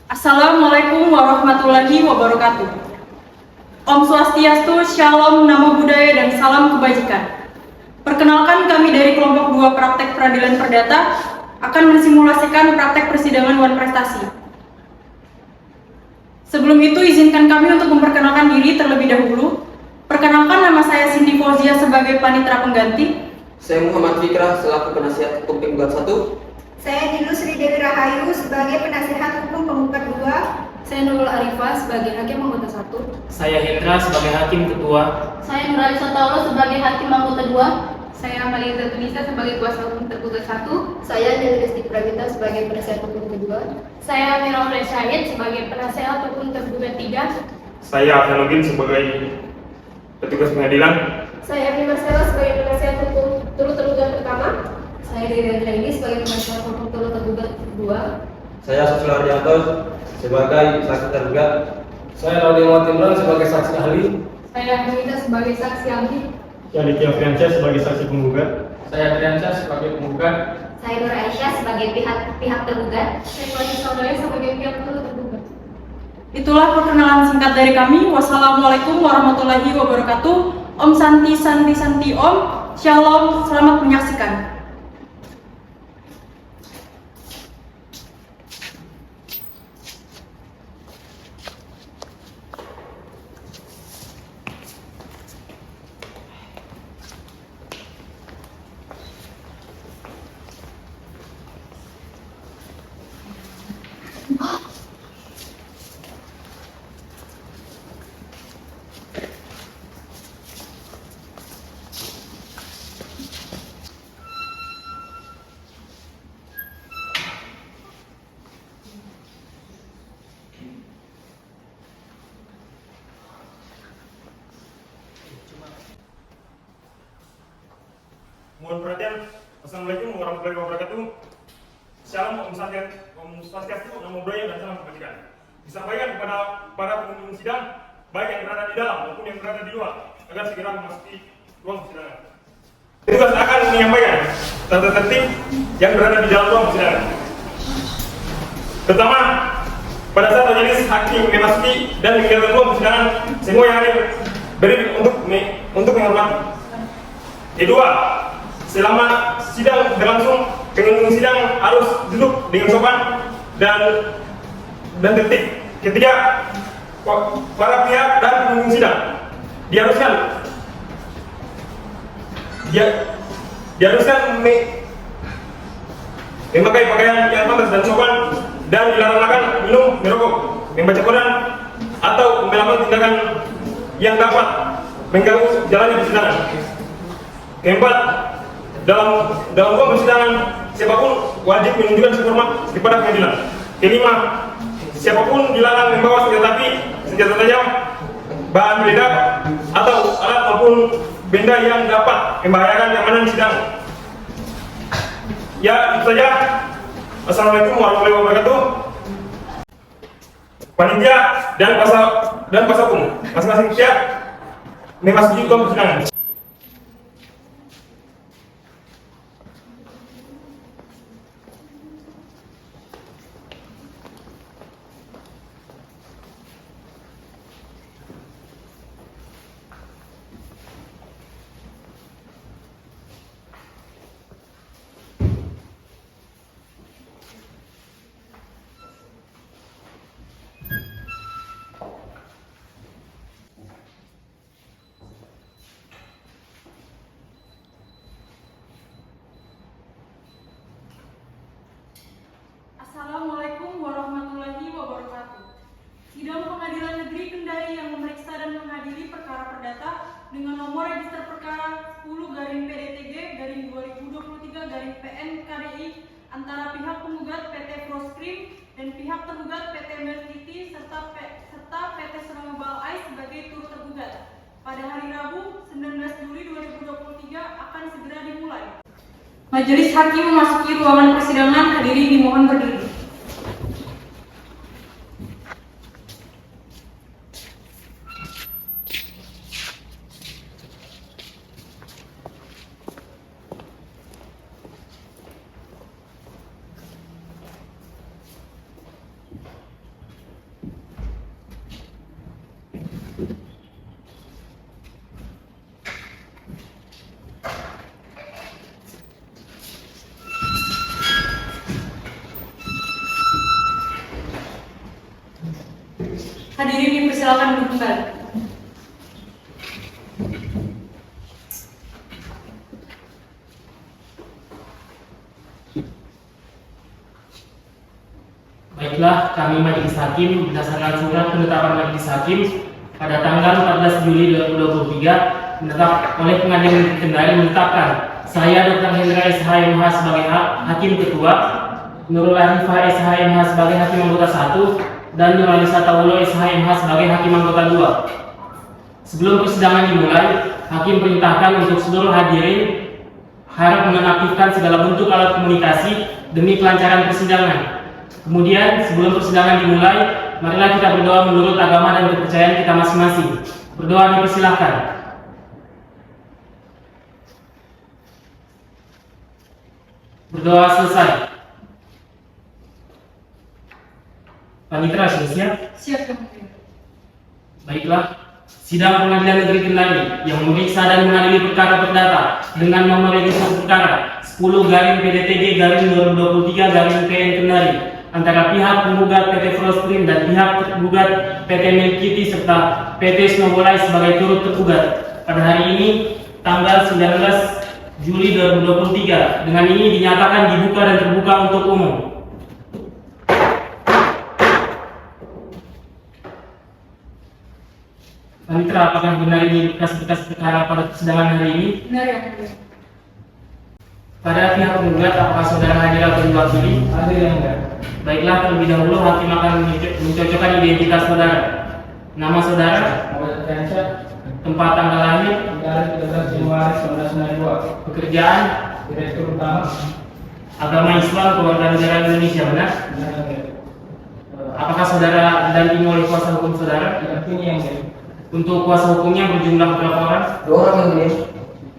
Assalamualaikum warahmatullahi wabarakatuh. Om Swastiastu, Shalom, Namo Buddhaya, dan salam kebajikan. Perkenalkan, kami dari kelompok 2 Praktek Peradilan Perdata akan mensimulasikan praktek persidangan wan prestasi. Sebelum itu, izinkan kami untuk memperkenalkan diri terlebih dahulu. Perkenalkan, nama saya Cindy Fauzia sebagai panitera pengganti. Saya Muhammad Fikrah selaku penasihat hukum penggugat 1. Saya Dilu Sri Dewi Rahayu sebagai penasihat hukum penggugat 2. Saya Nurul Arifah sebagai hakim anggota 1. Saya Hendra sebagai hakim ketua. Saya Nuralisa Taulo sebagai hakim anggota 2. Saya Amalia Zatunisa sebagai kuasa hukum tergugat 1. Saya Nilesti Pravita sebagai penasihat hukum kedua. Saya Miranda Syahid sebagai penasihat hukum tergugat 3. Saya Afnaludin sebagai petugas pengadilan. Saya Bima Sela sebagai penasihat hukum turut tergugat pertama. Saya Dewi Andraini sebagai penasihat hukum turut tergugat 2. Saya Susilo Ardianto sebagai saksi tergugat. Saya Laudi Muhammad sebagai saksi ahli. Saya Hamida sebagai saksi ahli. Saya Aditya Friansyah sebagai saksi penggugat. Saya Triansyah sebagai penggugat. Saya Nur Aisyah sebagai pihak tergugat. Saya Fani Saudaya sebagai pihak turut tergugat. Itulah perkenalan singkat dari kami. Wassalamualaikum warahmatullahi wabarakatuh. Om Santi Santi Santi Om. Shalom, selamat menyaksikan. Mohon perhatian. Assalamualaikum warahmatullahi wabarakatuh. Shalom, Om Swastiastu, Namo Buddhaya, dan salam kebajikan. Disampaikan kepada para pengunjung sidang, baik yang berada di dalam maupun yang berada di luar, agar segera memasuki ruang persidangan. Petugas akan menyampaikan tata tertib yang berada di dalam ruang persidangan. Pertama, pada saat majelis hakim memasuki dan meninggalkan ruang persidangan, semua yang hadir berdiri untuk menghormati. Kedua, selama sidang berlangsung, pengunjung sidang harus duduk dengan sopan dan tertib. Ketiga, para pihak dan pengunjung sidang diharuskan memakai pakaian yang pantas dan sopan, dan dilarang makan, minum, merokok, membaca Quran, atau melakukan tindakan yang dapat mengganggu jalannya persidangan. Keempat, dalam ruang persidangan, siapapun wajib menunjukkan hormat kepada pengadilan. Kelima, siapapun dilarang membawa senjata api, senjata tajam, bahan peledak, atau alat maupun benda yang dapat membahayakan keamanan sidang. Ya, itu saja. Assalamualaikum warahmatullahi wabarakatuh. Panitia dan kuasa hukum masing-masing pihak memasuki ruang persidangan. Assalamualaikum warahmatullahi wabarakatuh. Sidang Pengadilan Negeri Kendari yang memeriksa dan menghadiri perkara perdata dengan nomor register perkara 10-PDTG-2023-PN KDI antara pihak penggugat PT Proskrim dan pihak tergugat PT Mercity serta PT Seromobile Ice sebagai turut tergugat pada hari Rabu 19 Juli 2023 akan segera dimulai. Majelis hakim memasuki ruangan persidangan, hadirin dimohon berdiri. Hadirin dipersilakan duduk kembali. Baiklah, kami Majelis Hakim berdasarkan surat penetapan Majelis Hakim pada tanggal 14 Juli 2023 oleh Pengadilan Negeri Kendari menetapkan saya Dr. Hendra SH.MH sebagai Hakim Ketua, Nurul Arifah SH.MH sebagai Hakim Anggota 1, dan Nur Alisa Taulo SH.MH sebagai Hakim Anggota 2. Sebelum persidangan dimulai, Hakim perintahkan untuk seluruh hadirin harap menonaktifkan segala bentuk alat komunikasi demi kelancaran persidangan. Kemudian, sebelum persidangan dimulai, marilah kita berdoa menurut agama dan kepercayaan kita masing-masing. Berdoa dipersilahkan. Berdoa selesai. Panitera sudah siap? Siap Yang Mulia. Baiklah. Sidang Pengadilan Negeri Kendari yang memeriksa dan mengadili perkara perdata dengan nomor registrasi perkara 10/PDTG/2023/PN Kendari antara pihak penggugat PT Frostream dan pihak tergugat PT Milkiti serta PT Snowball Ice sebagai turut tergugat pada hari ini tanggal 19 Juli 2023. Dengan ini dinyatakan dibuka dan terbuka untuk umum. Panitera, apakah benar ini berkas-berkas perkara pada persidangan hari ini? Benar Yang Mulia. Pada pihak penggugat, apakah saudara hadir atau diwakili? Hadir yang mulia. Baiklah, terlebih dahulu hakim akan mencocokkan identitas saudara. Nama saudara, Muhammad Fiansyah, tempat tanggal lahir, Jalan 13 Januari 1992, pekerjaan, Direktur Utama, agama Islam, keluarga negara Indonesia, benar? Benar yang mulia. Apakah saudara didampingi oleh kuasa hukum saudara? Didampingi yang mulia. Untuk kuasa hukumnya berjumlah berapa orang? 2 orang yang mulia.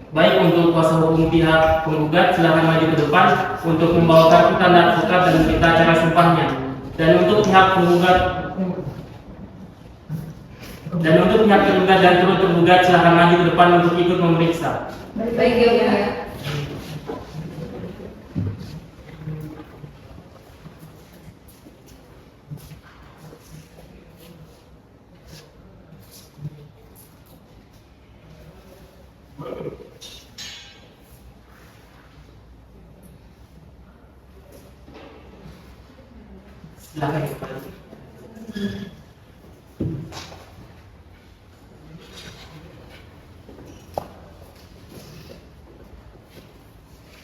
Baik, untuk kuasa hukum pihak penggugat silakan maju ke depan untuk membawa kartu tanda advokat dan berita acara sumpahnya. Dan untuk pihak tergugat dan turut tergugat silakan maju ke depan untuk ikut memeriksa. Baik Yang Mulia. Silakan kembali.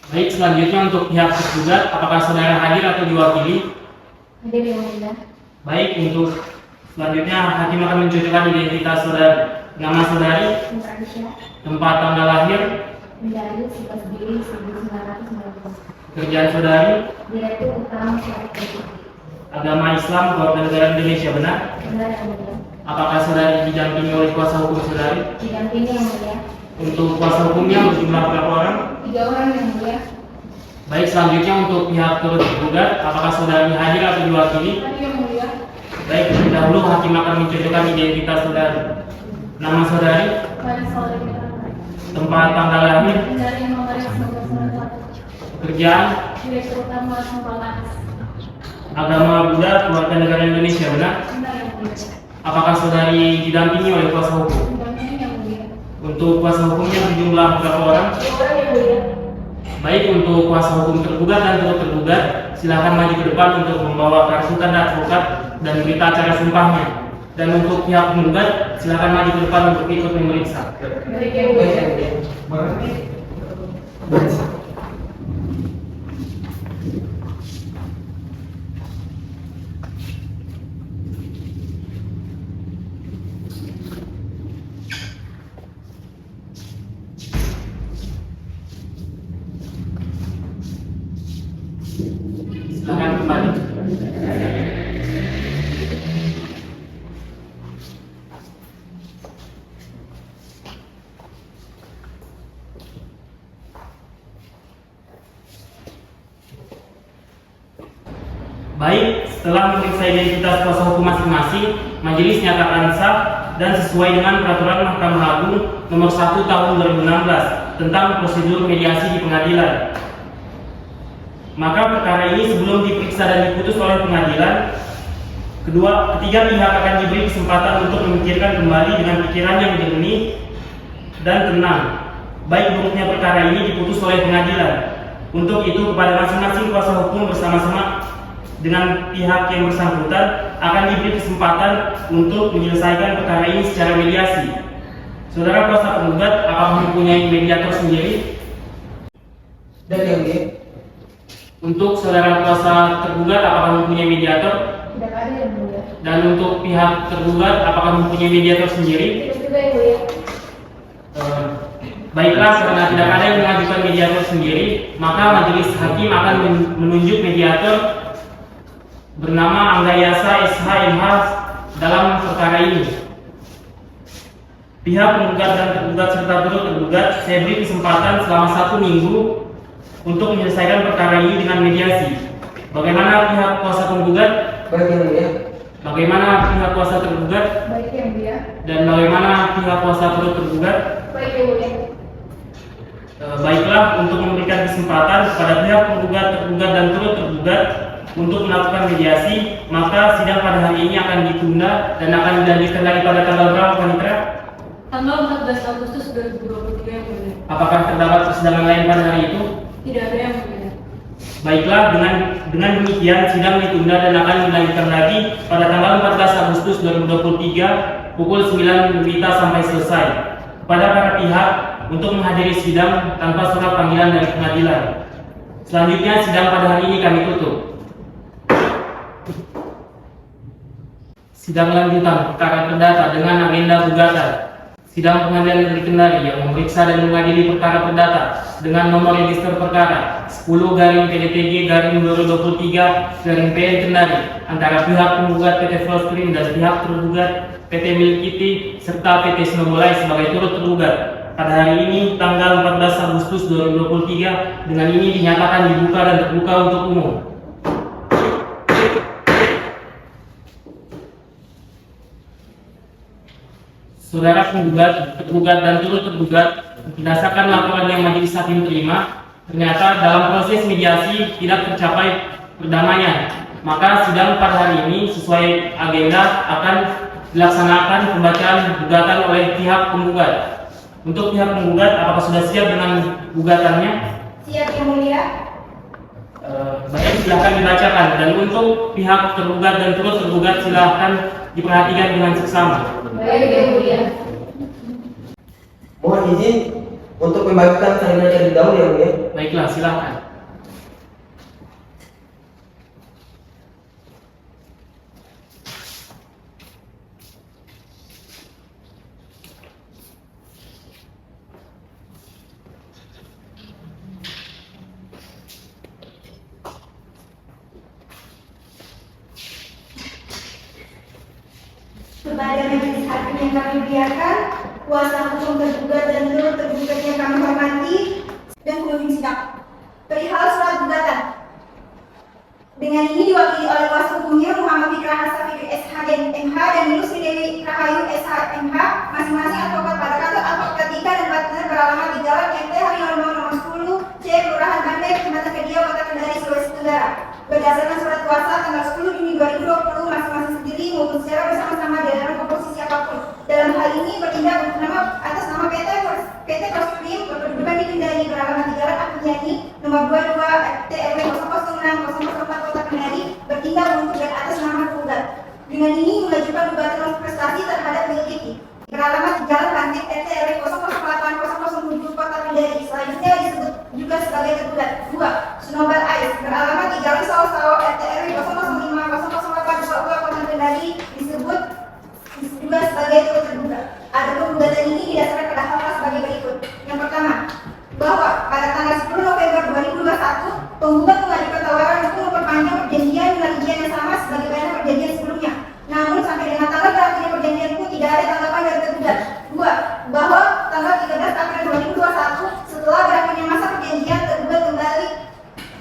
Baik, selanjutnya untuk pihak tergugat, apakah saudara hadir atau diwakili? Hadir Yang Mulia. Baik, untuk selanjutnya hakim akan mencocokkan identitas saudara. Nama saudari, Nur Alisa, tempat tanggal lahir, Kendari 11 Juli 1990. pekerjaan saudari, Direktur Utama PT. agama Islam, keluarga negara Indonesia, benar? Benar Yang Mulia. Apakah saudari didampingi oleh kuasa hukum saudari? Didampingi Yang Mulia. Untuk kuasa hukumnya berjumlah berapa orang? 3 orang Yang Mulia. Baik, selanjutnya untuk pihak turut tergugat, apakah saudari hadir atau diwakili? Hadir Yang Mulia. Baik, terlebih dahulu hakim akan mencocokkan identitas saudari. Nama saudari, Pada saudari Kendari. tempat tanggal lahir, Kendari nomor 1991. pekerjaan, Direktur Utama Snowball Ice. agama Buddha, keluarga negara Indonesia, benar? Benar Yang Mulia. Apakah saudari didampingi oleh kuasa hukum? Didampingi Yang Mulia. Untuk kuasa hukumnya berjumlah berapa orang? 2 orang Yang Mulia. Baik, untuk kuasa hukum tergugat dan turut tergugat, silakan maju ke depan untuk membawa kartu tanda advokat dan berita acara sumpahnya. Dan untuk pihak penggugat, silakan maju ke depan untuk ikut memeriksa. Baik Yang Mulia. Silakan kembali. Baik, setelah memeriksa identitas kuasa hukum masing-masing, majelis nyatakan sah dan sesuai dengan peraturan Mahkamah Agung nomor 1 tahun 2016 tentang prosedur mediasi di pengadilan. Maka perkara ini sebelum diperiksa dan diputus oleh pengadilan, Ketiga pihak akan diberi kesempatan untuk memikirkan kembali dengan pikiran yang jernih dan tenang. Baik buruknya perkara ini diputus oleh pengadilan. Untuk itu kepada masing-masing kuasa hukum bersama-sama dengan pihak yang bersangkutan akan diberi kesempatan untuk menyelesaikan perkara ini secara mediasi. Saudara kuasa penggugat apakah mempunyai mediator sendiri? Dan yang mulia, Untuk saudara kuasa tergugat apakah mempunyai mediator? Tidak ada yang mulia. Dan untuk pihak tergugat apakah mempunyai mediator sendiri? Tidak juga yang mulia. Baiklah, karena tidak ada yang mengajukan mediator sendiri, maka majelis hakim akan menunjuk mediator bernama Anggayasa SH.MH dalam perkara ini. Pihak penggugat dan tergugat serta turut tergugat saya beri kesempatan selama 1 minggu untuk menyelesaikan perkara ini dengan mediasi. Bagaimana pihak kuasa penggugat? baik yang mulia, Bagaimana pihak kuasa tergugat? Baik yang mulia. Dan bagaimana pihak kuasa turut tergugat? Baik yang mulia. Baiklah, untuk memberikan kesempatan kepada pihak penggugat, tergugat, dan turut tergugat untuk melakukan mediasi, maka sidang pada hari ini akan ditunda dan akan dilanjutkan lagi pada tanggal berapa, Panitra? Tanggal 14 Agustus 2023 yang mulia. Apakah terdapat persidangan lain pada hari itu? Tidak ada yang mulia. Baiklah, dengan demikian sidang ditunda dan akan dilanjutkan lagi pada tanggal 14 Agustus 2023 pukul 9 WITA sampai selesai. Kepada para pihak untuk menghadiri sidang tanpa surat panggilan dari pengadilan. Selanjutnya sidang pada hari ini kami tutup. Sidang lanjutan perkara perdata dengan agenda gugatan. Sidang Pengadilan Negeri Kendari yang memeriksa dan mengadili perkara perdata dengan nomor register perkara 10-PDTG-2023-PN Kendari antara pihak penggugat PT Frostream dan pihak tergugat PT Milkiti serta PT Snowball sebagai turut tergugat pada hari ini tanggal 14 Agustus 2023 dengan ini dinyatakan dibuka dan terbuka untuk umum. Saudara penggugat, tergugat, dan turut tergugat berdasarkan laporan yang majelis hakim terima, ternyata dalam proses mediasi tidak tercapai perdamaian. Maka sidang pada hari ini sesuai agenda akan dilaksanakan pembacaan gugatan oleh pihak penggugat. Untuk pihak penggugat, apakah sudah siap dengan gugatannya? Siap yang mulia. Baik, silahkan dibacakan. Dan untuk pihak tergugat dan turut tergugat silahkan diperhatikan dengan seksama. Baik yang mulia. mohon izin untuk membagikan salinan terlebih dahulu yang mulia. Baiklah, silahkan. Kepada majelis hakim yang kami muliakan, kuasa hukum tergugat dan turut tergugat yang kami hormati dan penghujung sidang. Perihal surat gugatan. Dengan ini diwakili oleh kuasa hukumnya Muhammad Fikra Hasan Fikri SH.MH dan Yusri Dewi Rahayu SH.MH, masing-masing advokat pada kantor advokat ketiga dan partner beralamat di Jalan MT Haryono nomor 10 C Kelurahan Bandai, Kecamatan Kedia, Kota Kendari, Sulawesi Tenggara. Berdasarkan surat kuasa tanggal 10 Juni 2020 masing-masing sendiri maupun secara bersama-sama dalam komposisi apapun. Dalam hal ini bertindak atas nama PT Frostream berkedudukan di Kendari beralamat di Jalan Ahmad Yani nomor 22 RT RW 006 Kota Kendari bertindak untuk dan atas nama tergugat. Dengan ini mengajukan gugatan prestasi terhadap Milkiti beralamat di Jalan Lantik RT RW 008 007 Kota Kendari, selanjutnya disebut juga sebagai tergugat. 2. Snowball Ice beralamat di Jalan Sawo RT RW 005 008 Kota Kendari, disebut juga sebagai turut tergugat. Adapun gugatan ini didasarkan pada hal sebagai berikut. Yang pertama, bahwa pada tanggal 10 November 2021 penggugat mengajukan tawaran untuk memperpanjang perjanjian dengan izin yang sama sebagaimana perjanjian sebelumnya. Namun sampai dengan tanggal berakhirnya perjanjian pun tidak ada tanggapan dari tergugat. 2. Bahwa tanggal 13 April 2021 setelah berakhirnya masa perjanjian tergugat kembali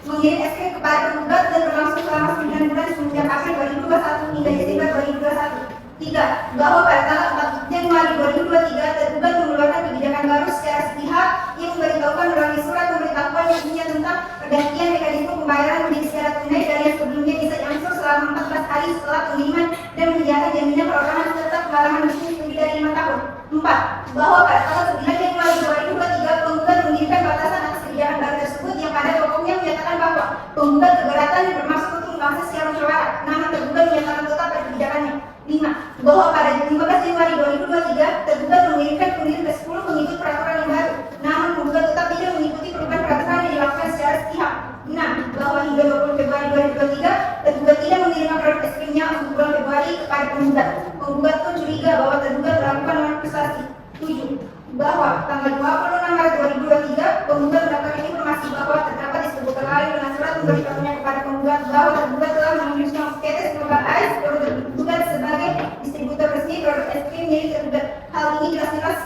mengirim SK kepada tergugat dan berlangsung selama 9 bulan semenjak April 2021 hingga Desember 2021. 3. Bahwa pada tanggal 4 Januari 2023 tergugat mengeluarkan kebijakan baru secara sepihak yang memberitahukan melalui surat pemberitahuan yang tentang pergantian mekanisme pembayaran menjadi secara tunai dari yang sebelumnya bisa diangsur selama 14 hari hari setelah pengiriman dan menyediakan jaminan perorangan serta pengalaman bisnis lebih dari 5 tahun. 4. Bahwa pada tanggal 9 Januari 2023 penggugat mengirimkan batasan atas kebijakan baru tersebut yang pada pokoknya menyatakan bahwa penggugat keberatan bermaksud untuk membahas secara musyawarah, namun tergugat menyatakan tetap pada kebijakannya. 5. Bahwa pada 15 Januari 2023 tergugat mengirimkan pengirim ke-10 mengikut peraturan yang baru, namun penggugat tetap tidak mengikuti perubahan peraturan yang dilakukan secara sepihak. 6. Bahwa hingga 20 Februari 2023 tergugat tidak mengirimkan produk es krimnya untuk bulan Februari kepada penggugat. Penggugat pun curiga bahwa tergugat melakukan manipulasi. 7. Bahwa tanggal 26 Maret 2023 penggugat mendapatkan informasi bahwa terdapat distributor lain dengan surat memberitahunya kepada penggugat bahwa tergugat telah mengirimkan PT Global Ice tergugat sebagai distributor resmi produk es krim milik tergugat. Hal ini jelas-jelas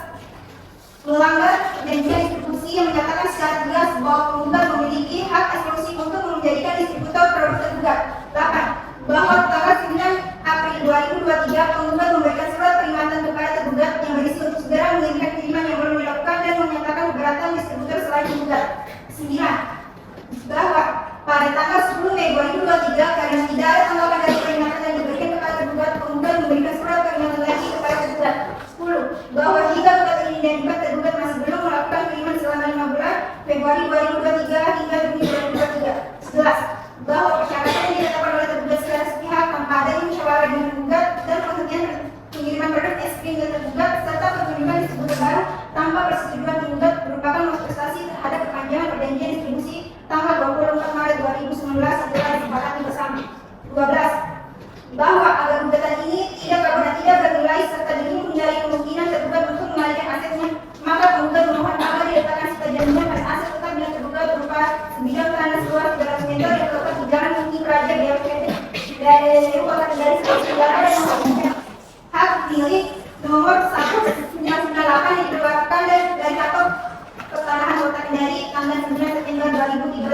melanggar perjanjian distribusi yang menyatakan secara jelas bahwa penggugat memiliki hak eksklusif untuk menjadikan distributor produk tergugat. 8. Bahwa tanggal 9 April 2023 penggugat memberikan surat peringatan kepada tergugat yang berisi untuk segera mengirimkan kiriman yang belum dilakukan dan menyatakan keberatan distributor selain tergugat. 9. Bahwa pada tanggal 10 Mei 2023 karena tidak ada tanggapan dari peringatan yang diberikan kepada tergugat, penggugat memberikan surat peringatan lagi kepada tergugat. 10. Bahwa hingga gugat ini dan juga tergugat masih belum melakukan kiriman selama 5 bulan Februari 2023 hingga Juni 2023. 11. Bahwa persyaratan yang ditetapkan oleh tergugat secara sepihak tanpa adanya musyawarah dengan tergugat dan penghentian pengiriman produk es krim ke tergugat serta pengiriman distributor baru tanpa persetujuan tergugat merupakan manifestasi terhadap perpanjangan perjanjian distribusi tanggal 24 Maret 2019 setelah disepakati bersama. 12. Bahwa agar gugatan ini tidak kabur dan tidak bernilai serta demi menghindari kemungkinan tergugat untuk mengalihkan asetnya, maka penggugat memohon agar diletakkan serta jaminan pada aset tetap bila tergugat berupa sebidang tanah seluas 300 meter yang terletak di Jalan Tinggi Praja BLPD dari Kota Kendari Sulawesi Tenggara dan mempunyai hak milik nomor 1998 yang dikeluarkan dari kantor Pertanahan Kota Kendari tanggal 9 September 2013.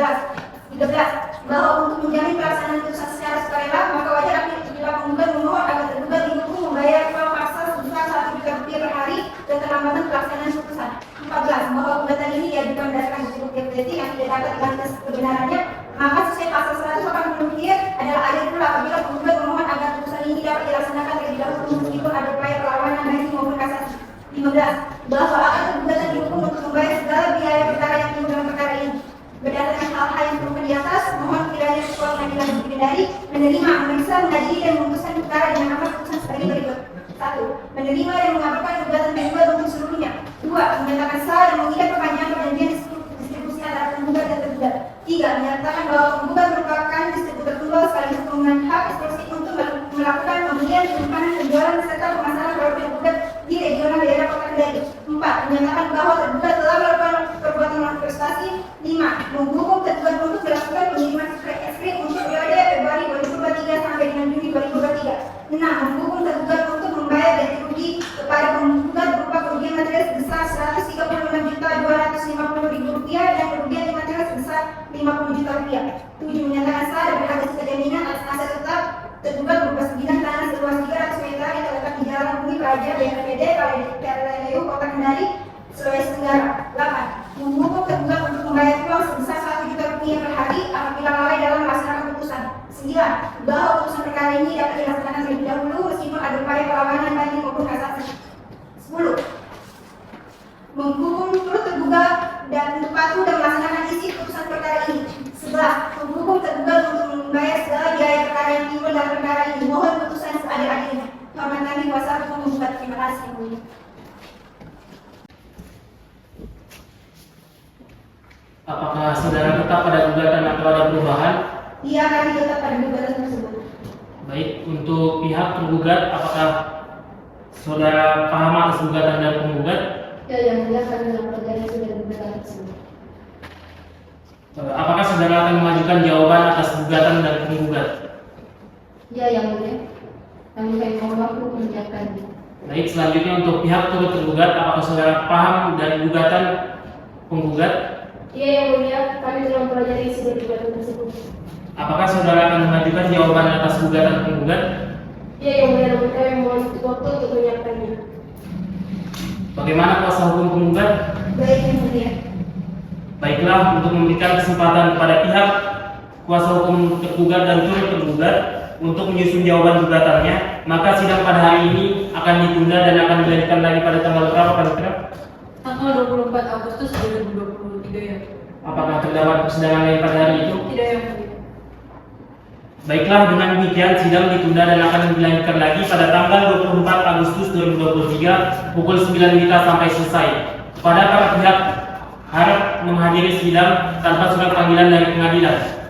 Bahwa untuk menjamin pelaksanaan putusan secara sukarela, maka wajar apabila penggugat memohon agar tergugat didukung membayar uang paksa sebesar Rp1 juta per hari dan terlambatan pelaksanaan putusan. 14. Bahwa gugatan ini diajukan berdasarkan bukti objektif yang tidak dapat dibantah kebenarannya, maka sesuai pasal 180 adalah adil pula apabila penggugat memohon agar putusan ini dapat dilaksanakan terlebih dahulu meskipun ada upaya perlawanan banding maupun kasasi. 15. Bahwa akan tergugatan dihukum untuk membayar segala biaya perkara yang timbul dalam perkara ini. Berdasarkan hal-hal yang terungkap di atas, mohon kiranya Ketua Pengadilan Negeri Kendari menerima, memeriksa, mengadili dan memutuskan perkara dengan amar putusan sebagai berikut. 1. Menerima dan mengabulkan gugatan tergugat untuk seluruhnya. 2. Menyatakan sah dan mengikat perpanjangan perjanjian distribusi antara penggugat dan tergugat. 3. Menyatakan bahwa penggugat merupakan distributor tunggal sekaligus penggunaan hak eksklusif untuk melakukan pembelian, penyimpanan, penjualan serta pemasaran produk tergugat di regional daerah Kota Kendari. 4. Menyatakan bahwa tergugat telah melakukan perbuatan manifestasi. 5. Menghukum tergugat untuk melakukan pengiriman es krim untuk periode Februari 2023 sampai dengan Juni 2023. 6. Menghukum tergugat untuk membayar ganti rugi kepada penggugat berupa kerugian material sebesar Rp136.250.000 dan kerugian material sebesar Rp50 juta. 7. Menyatakan sah dan berhak atas jaminan atas aset tetap tergugat berupa sebidang tanah seluas 300 meter yang terletak di Jalan Bumi Praja BLPD Paleu Kota Kendari Sulawesi Tenggara. 8. Menghukum tergugat untuk membayar uang sebesar Rp1 juta per hari apabila lalai dalam melaksanakan putusan. 9. Bahwa putusan perkara ini dapat dilaksanakan terlebih dahulu meskipun ada upaya perlawanan banding maupun kasasi. 10. Menghukum turut tergugat dan untuk patuh dan melaksanakan isi putusan perkara ini. 11. Menghukum tergugat untuk membayar segala biaya perkara yang timbul dalam perkara ini. Mohon putusan seadil-adilnya. Hormat kami kuasa hukum menggugat. Terima kasih. Apakah saudara tetap pada gugatan atau ada perubahan? Iya, kami tetap pada gugatan tersebut. Baik, untuk pihak tergugat, apakah saudara paham atas gugatan dan penggugat? Ya, yang mulia kami melaporkan sudah gugatan tersebut. Apakah saudara akan mengajukan jawaban atas gugatan dan penggugat? Ya, yang mulia kami mohon waktu menyiapkannya. Baik, selanjutnya untuk pihak turut tergugat, apakah saudara paham dari gugatan penggugat? Iya, yang mulia kami telah mempelajari isi dari gugatan tersebut. Apakah saudara akan mengajukan jawaban atas gugatan penggugat? Iya, yang mulia kami mohon waktu untuk menyiapkannya. Bagaimana kuasa hukum penggugat? Baik, yang mulia. Baiklah, untuk memberikan kesempatan kepada pihak kuasa hukum tergugat dan turut tergugat untuk menyusun jawaban gugatannya, maka sidang pada hari ini akan ditunda dan akan dilanjutkan lagi pada tanggal berapa, Panitera? Tanggal 24 Agustus 2023 ya. Apakah terdapat persidangan lain pada hari itu? Tidak yang mulia. Baiklah, dengan demikian sidang ditunda dan akan dilanjutkan lagi pada tanggal 24 Agustus 2023 pukul 9 WITA sampai selesai. Pada para pihak harap menghadiri sidang tanpa surat panggilan dari pengadilan.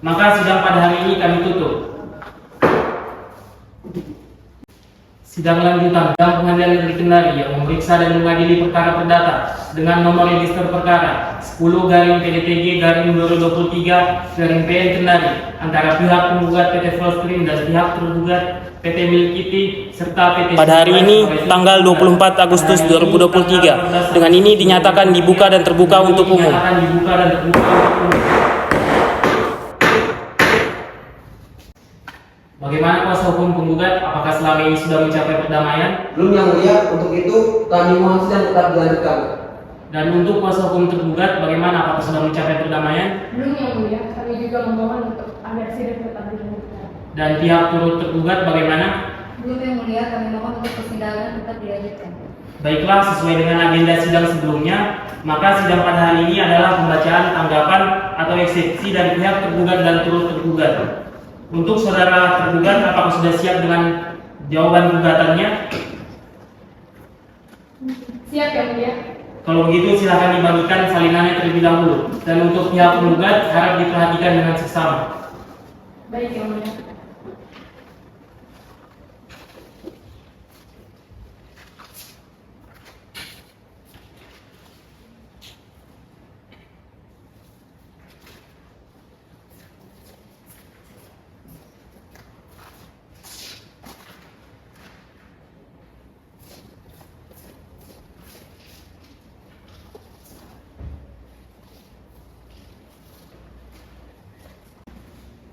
Maka sidang pada hari ini kami tutup. Sidang lanjutan sidang pengadilan negeri Kendari yang memeriksa dan mengadili perkara perdata dengan nomor register perkara 10/PDTG/2023/PN Kendari antara pihak penggugat PT Frostream dan pihak tergugat PT Milkiti serta PT. Pada hari ini tanggal 24 Agustus 2023 dengan ini dinyatakan dibuka dan terbuka untuk umum. Bagaimana kuasa hukum penggugat? Apakah selama ini sudah mencapai perdamaian? Belum yang mulia, untuk itu kami mohon sidang tetap dilanjutkan. Dan untuk kuasa hukum tergugat, bagaimana? Apakah sudah mencapai perdamaian? Belum yang mulia, kami juga memohon untuk agar sidang tetap dilanjutkan. Dan pihak turut tergugat bagaimana? Belum yang mulia, kami mohon untuk persidangan tetap dilanjutkan. Baiklah, sesuai dengan agenda sidang sebelumnya, maka sidang pada hari ini adalah pembacaan tanggapan atau eksepsi dari pihak tergugat dan turut tergugat. Untuk saudara tergugat, apakah sudah siap dengan jawaban gugatannya? Siap yang mulia. Kalau begitu silakan dibagikan salinannya terlebih dahulu. Dan untuk pihak penggugat harap diperhatikan dengan seksama. Baik yang mulia.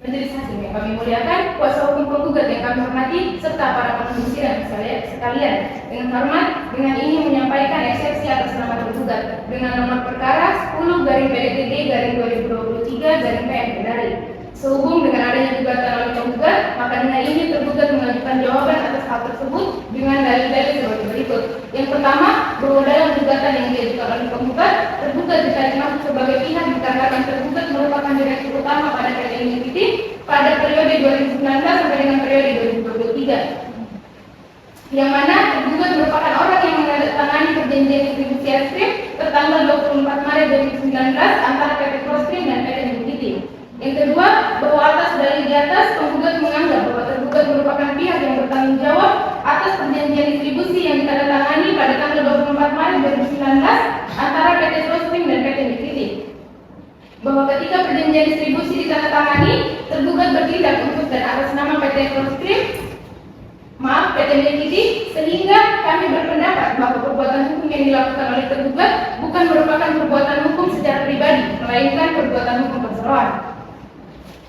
Majelis Hakim yang kami muliakan, kuasa hukum penggugat yang kami hormati, serta para penghuni sidang sekalian. Dengan hormat, dengan ini menyampaikan eksepsi atas nama tergugat dengan nomor perkara 10/PDTG/2023/PN Kendari. Sehubung dengan adanya gugatan oleh penggugat, maka dengan ini tergugat mengajukan jawaban atas hal tersebut dengan dalil-dalil sebagai berikut. Yang pertama, bahwa dalam gugatan yang diajukan oleh penggugat, tergugat ditarik masuk sebagai pihak dikarenakan tergugat merupakan direktur utama pada PT Milkiti pada periode 2019 sampai dengan periode 2023. Yang mana tergugat merupakan orang yang menandatangani perjanjian distribusi es krim tertanggal 24 Maret 2019 antara PT Frostream dan PT Milkiti. Yang kedua, bahwa atas dalil di atas, penggugat menganggap bahwa tergugat merupakan pihak yang bertanggung jawab atas perjanjian distribusi yang ditandatangani pada tanggal 24 Maret 2019 antara PT Frostream dan PT Milkiti. Bahwa ketika perjanjian distribusi ditandatangani, tergugat bertindak untuk dan atas nama PT Frostream, PT Milkiti, sehingga kami berpendapat bahwa perbuatan hukum yang dilakukan oleh tergugat bukan merupakan perbuatan hukum secara pribadi, melainkan perbuatan hukum perseroan.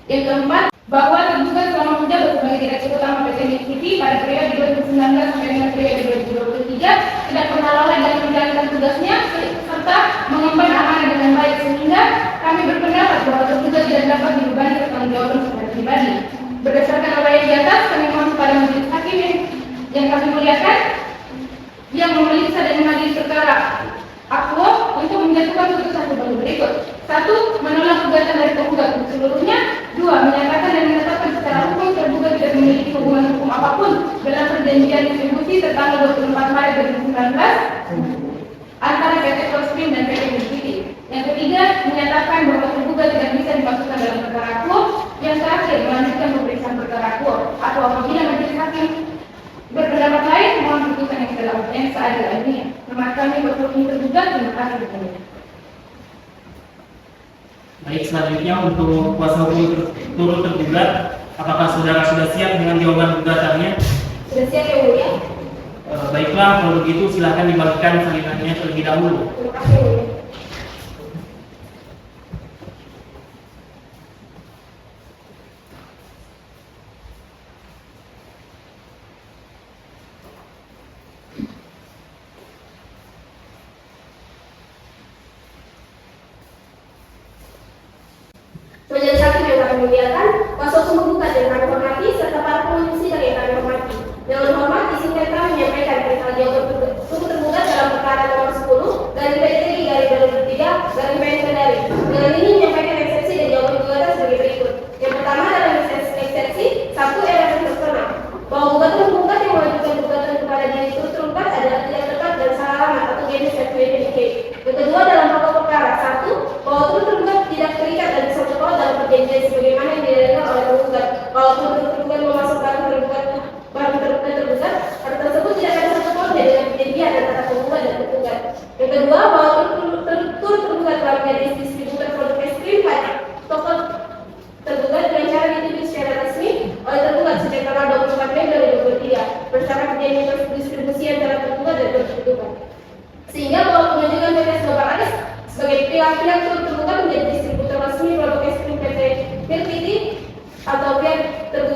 Yang keempat, bahwa tergugat selama menjabat sebagai direktur utama PT Milkiti pada periode 2019 sampai dengan periode 2023 tidak pernah lalai dalam menjalankan tugasnya serta mengemban amanah dengan baik, sehingga kami berpendapat bahwa tergugat tidak dapat dibebani pertanggungjawaban secara pribadi. Berdasarkan uraian di atas, kami mohon kepada majelis hakim yang kami muliakan yang memeriksa dan mengadili perkara Akuo untuk menjatuhkan putusan sebagai berikut. 1. Menolak gugatan dari penggugat untuk seluruhnya. 2. Menyatakan dan menetapkan secara hukum tergugat tidak memiliki hubungan hukum apapun dalam perjanjian distribusi tertanggal 24 Maret 2019 antara PT Frostream dan PT Milkiti. Yang ketiga, menyatakan bahwa tergugat tidak bisa dimasukkan dalam perkara Akuo. Yang terakhir, melanjutkan pemeriksaan perkara Akuo. Atau apabila majelis hakim berpendapat lain, mohon putusan yang seadil-adilnya. Hormat kami berhukum tergugat. Terima kasih. Baik, selanjutnya untuk kuasa hukum turut tergugat, apakah saudara sudah siap dengan jawaban gugatannya? Sudah siap yang mulia? Baiklah, kalau begitu silakan dibagikan salinannya terlebih dahulu. Terima kasih yang mulia. Majelis hakim yang kami muliakan, kuasa hukum penggugat yang kami hormati,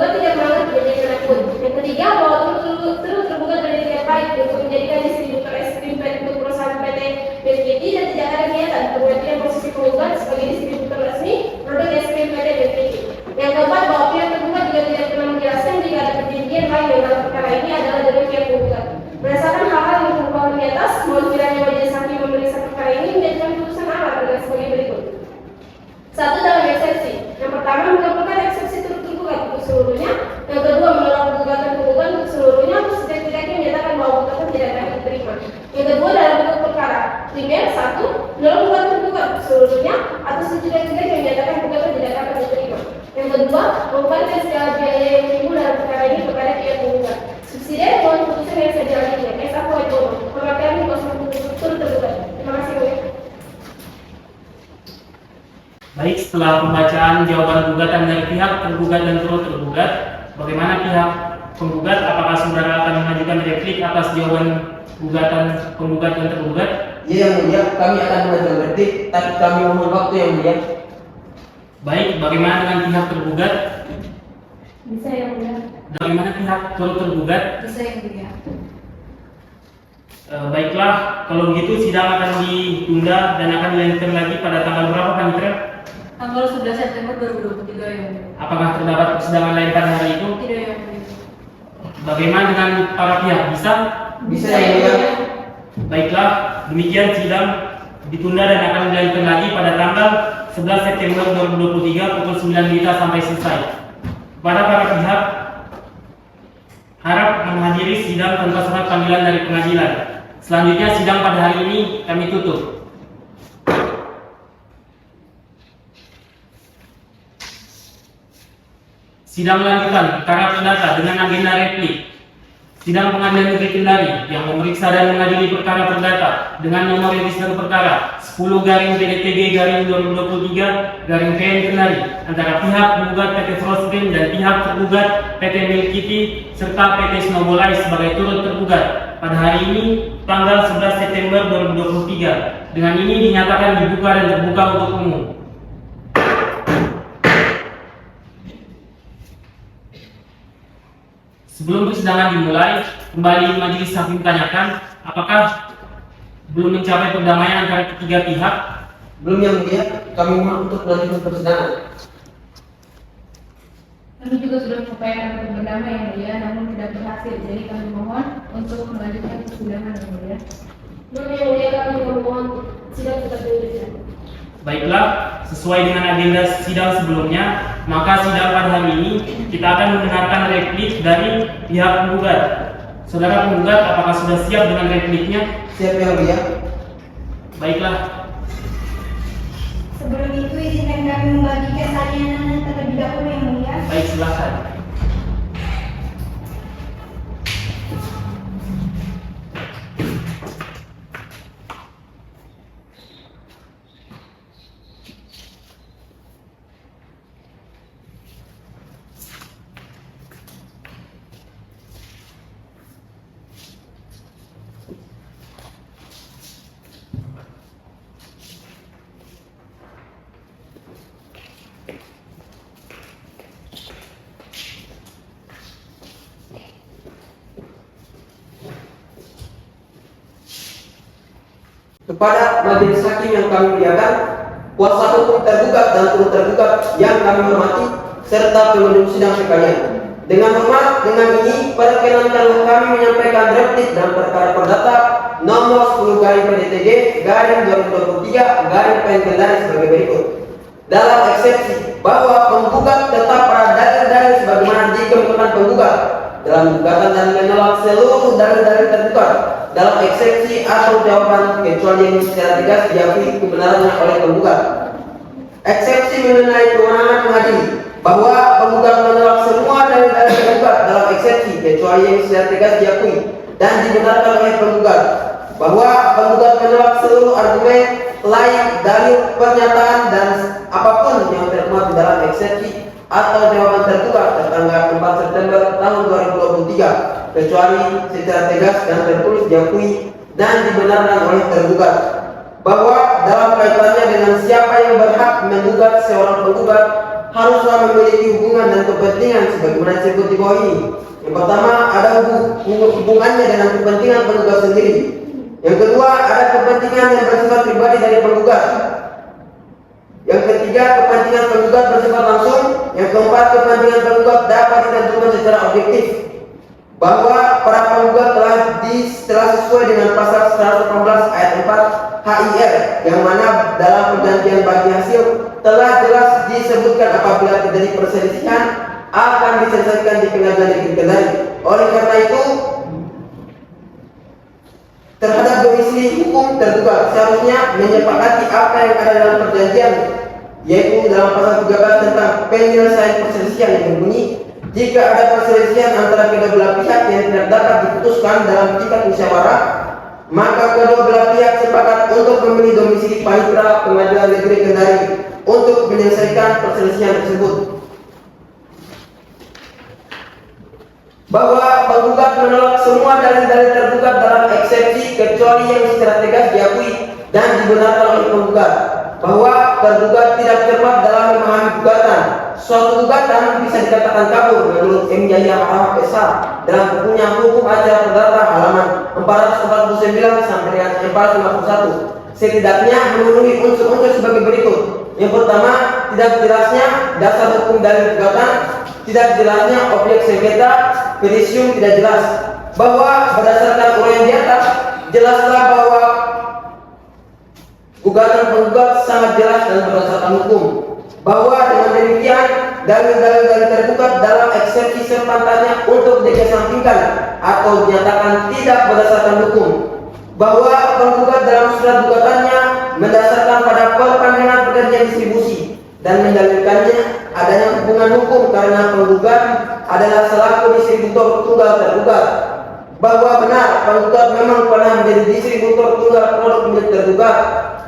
kedua, tidak melanggar perjanjian manapun. Yang ketiga, bahwa turut tergugat berniat baik untuk menjadikan distributor es krim untuk perusahaan PT BSKT dan tidak ada niatan pergantian posisi penggugat sebagai distributor resmi produk es krim PT BSKT. Yang keempat, bahwa pihak tergugat juga tidak pernah menjelaskan jika ada perjanjian lain dalam perkara ini adalah dari pihak penggugat. Berdasarkan hal-hal yang terpaut di atas, mohon kiranya majelis hakim memeriksa perkara ini menjadikan putusan arah dengan sebagai berikut. 1. Dalam eksepsi. Yang pertama, mengabulkan eksepsi turut tergugat untuk seluruhnya. Yang kedua, menolak gugatan penggugat untuk seluruhnya untuk setidak-tidaknya menyatakan bahwa gugatan tidak dapat diterima. Yang kedua, dalam bentuk perkara. Primer, 1. Menolak gugatan penggugat untuk seluruhnya atau setidak-tidaknya menyatakan gugatan tidak dapat diterima. Yang kedua, membubarkan segala biaya yang timbul dalam perkara ini kepada pihak penggugat. Subsidiar mohon putusan yang sejalannya. Esa Poetono, perwakilan kuasa hukum turut tergugat. Terima kasih. Baik, setelah pembacaan jawaban gugatan dari pihak tergugat dan turut tergugat, bagaimana pihak penggugat? Apakah saudara akan mengajukan replik atas jawaban gugatan penggugat dan tergugat? Iya yang mulia, kami akan mengajukan replik, tapi kami mohon waktu yang mulia. Baik, bagaimana dengan pihak tergugat? Bisa yang mulia. Bagaimana pihak turut tergugat? Bisa yang mulia. Baiklah, kalau begitu sidang akan ditunda dan akan dilanjutkan lagi pada tanggal berapa, Panitra? Tanggal 11 September 2023 yang mulia. Apakah terdapat persidangan lain pada hari itu? Tidak yang mulia. Bagaimana dengan para pihak? Bisa? Bisa yang mulia. Baiklah, demikian sidang ditunda dan akan dilanjutkan lagi pada tanggal 11 September 2023 pukul 9 WITA sampai selesai. Kepada para pihak, harap menghadiri sidang tanpa surat panggilan dari pengadilan. Selanjutnya sidang pada hari ini kami tutup. Sidang lanjutan perkara perdata dengan agenda replik. Sidang Pengadilan Negeri Kendari yang memeriksa dan mengadili perkara perdata dengan nomor register perkara 10/PDTG/2023/PN Kendari antara pihak penggugat PT Frostgreen dan pihak tergugat PT Milkiti serta PT Snowball Ice sebagai turut tergugat pada hari ini tanggal 11 September 2023. Dengan ini dinyatakan dibuka dan terbuka untuk umum. Sebelum persidangan dimulai, kembali majelis hakim tanyakan apakah belum mencapai perdamaian antara ketiga pihak? Belum yang mulia, kami mohon untuk melanjutkan persidangan. Kami juga sudah mengupayakan untuk berdamai yang mulia, namun tidak berhasil. Jadi kami mohon untuk melanjutkan persidangan yang mulia. Belum yang mulia, kami mohon sidang tetap dilanjutkan. Baiklah, sesuai dengan agenda sidang sebelumnya, maka sidang pada hari ini kita akan mendengarkan replik dari pihak penggugat. Saudara penggugat, apakah sudah siap dengan repliknya? Siap yang mulia. Baiklah. Sebelum itu izinkan kami membagikan salinan terlebih dahulu yang mulia. Baik, silakan. Kepada majelis hakim yang kami muliakan, kuasa hukum tergugat dan turut tergugat yang kami hormati, serta pengunjung sidang sekalian. Dengan hormat, dengan ini perkenankanlah kami menyampaikan replik dalam perkara perdata nomor 10/PDTG/2023/PN Kendari sebagai berikut. Dalam eksepsi bahwa penggugat tetap pada dalil-dalil sebagaimana dikemukakan penggugat dalam gugatan dan menolak seluruh dalil-dalil tergugat dalam eksepsi atau jawaban kecuali yang secara tegas diakui kebenarannya oleh penggugat. Eksepsi mengenai kewenangan mengadili bahwa penggugat menolak semua dalil-dalil tergugat dalam eksepsi kecuali yang secara tegas diakui dan dibenarkan oleh penggugat, bahwa penggugat menolak seluruh argumen lain, dalil, pernyataan dan apapun yang termuat di dalam eksepsi atau jawaban tergugat tertanggal 4 September tahun 2023 kecuali secara tegas dan tertulis diakui dan dibenarkan oleh tergugat, bahwa dalam kaitannya dengan siapa yang berhak menggugat seorang penggugat haruslah memiliki hubungan dan kepentingan sebagaimana disebut di bawah ini. Yang pertama, ada hubungannya dengan kepentingan penggugat sendiri. Yang kedua, ada kepentingan yang bersifat pribadi dari penggugat. Yang ketiga, kepentingan penggugat bersifat langsung. Yang keempat, kepentingan penggugat dapat ditentukan secara objektif. Bahwa para penggugat telah sesuai dengan pasal 118 ayat 4 HIR, yang mana dalam perjanjian bagi hasil telah jelas disebutkan apabila terjadi perselisihan akan diselesaikan di Pengadilan Negeri Kendari. Oleh karena itu, terhadap domisili hukum tergugat seharusnya menyepakati apa yang ada dalam perjanjian, yaitu dalam pasal 13 tentang penyelesaian perselisihan yang berbunyi, jika ada perselisihan antara kedua belah pihak yang tidak dapat diputuskan dalam tingkat musyawarah, maka kedua belah pihak sepakat untuk memilih domisili panitra Pengadilan Negeri Kendari untuk menyelesaikan perselisihan tersebut. Bahwa penggugat menolak semua dalil-dalil tergugat dalam eksepsi kecuali yang secara tegas diakui dan dibenarkan oleh penggugat. Bahwa tergugat tidak cermat dalam memahami gugatan. Suatu gugatan bisa dikatakan kabur menurut M. Yahya Muhammad Esa dalam bukunya Hukum Acara Perdata halaman 449 sampai dengan 451. Setidaknya memenuhi unsur-unsur sebagai berikut. Yang pertama, tidak jelasnya dasar hukum dari gugatan, tidak jelasnya objek sengketa, perisium tidak jelas. Bahwa berdasarkan uraian di atas, jelaslah bahwa gugatan penggugat sangat jelas dan berdasarkan hukum. Bahwa dengan demikian dalil-dalil dari tergugat dalam eksepsi sepantasnya untuk dikesampingkan atau dinyatakan tidak berdasarkan hukum. Bahwa penggugat dalam surat gugatannya mendasarkan pada perpanjangan perjanjian distribusi dan mendalilkannya adanya hubungan hukum karena penggugat adalah selaku distributor tunggal tergugat. Bahwa benar penggugat memang pernah menjadi distributor tunggal produk milik tergugat,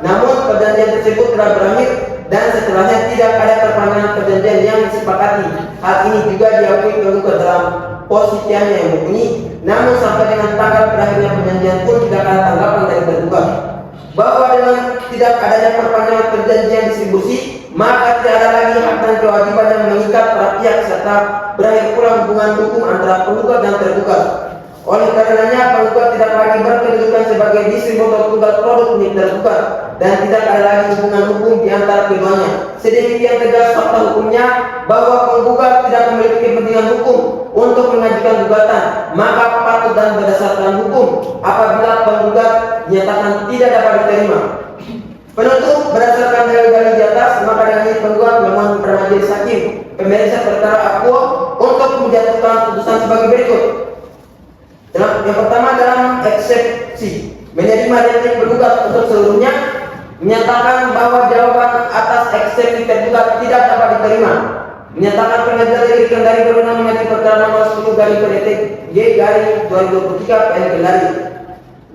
namun perjanjian tersebut telah berakhir dan setelahnya tidak ada perpanjangan perjanjian yang disepakati. Hal ini juga diakui penggugat dalam posisiannya yang berbunyi, namun sampai dengan tanggal berakhirnya perjanjian pun tidak ada tanggapan dari tergugat. Bahwa dengan tidak adanya perpanjangan perjanjian distribusi, maka tidak ada lagi hak dan kewajiban yang mengikat para pihak serta berakhir pula hubungan hukum antara penggugat dan tergugat. Oleh karenanya penggugat tidak lagi berkedudukan sebagai distributor tunggal produk milik tergugat dan tidak ada lagi hubungan hukum di antara keduanya. Sedemikian tegas fakta hukumnya bahwa penggugat tidak memiliki kepentingan hukum untuk mengajukan gugatan, maka patut dan berdasarkan hukum apabila penggugat dinyatakan tidak dapat diterima. Penutup berdasarkan dalil-dalil di atas, maka dengan ini penggugat memohon kepada majelis hakim pemeriksa perkara akuo untuk menjatuhkan putusan sebagai berikut. Yang pertama, dalam eksepsi menerima rekening penggugat untuk seluruhnya, menyatakan bahwa jawaban atas eksepsi tergugat tidak dapat diterima. Menyatakan Pengadilan Negeri Kendari berwenang mengajukan perkara nomor 10/G/2023 PN Kendari.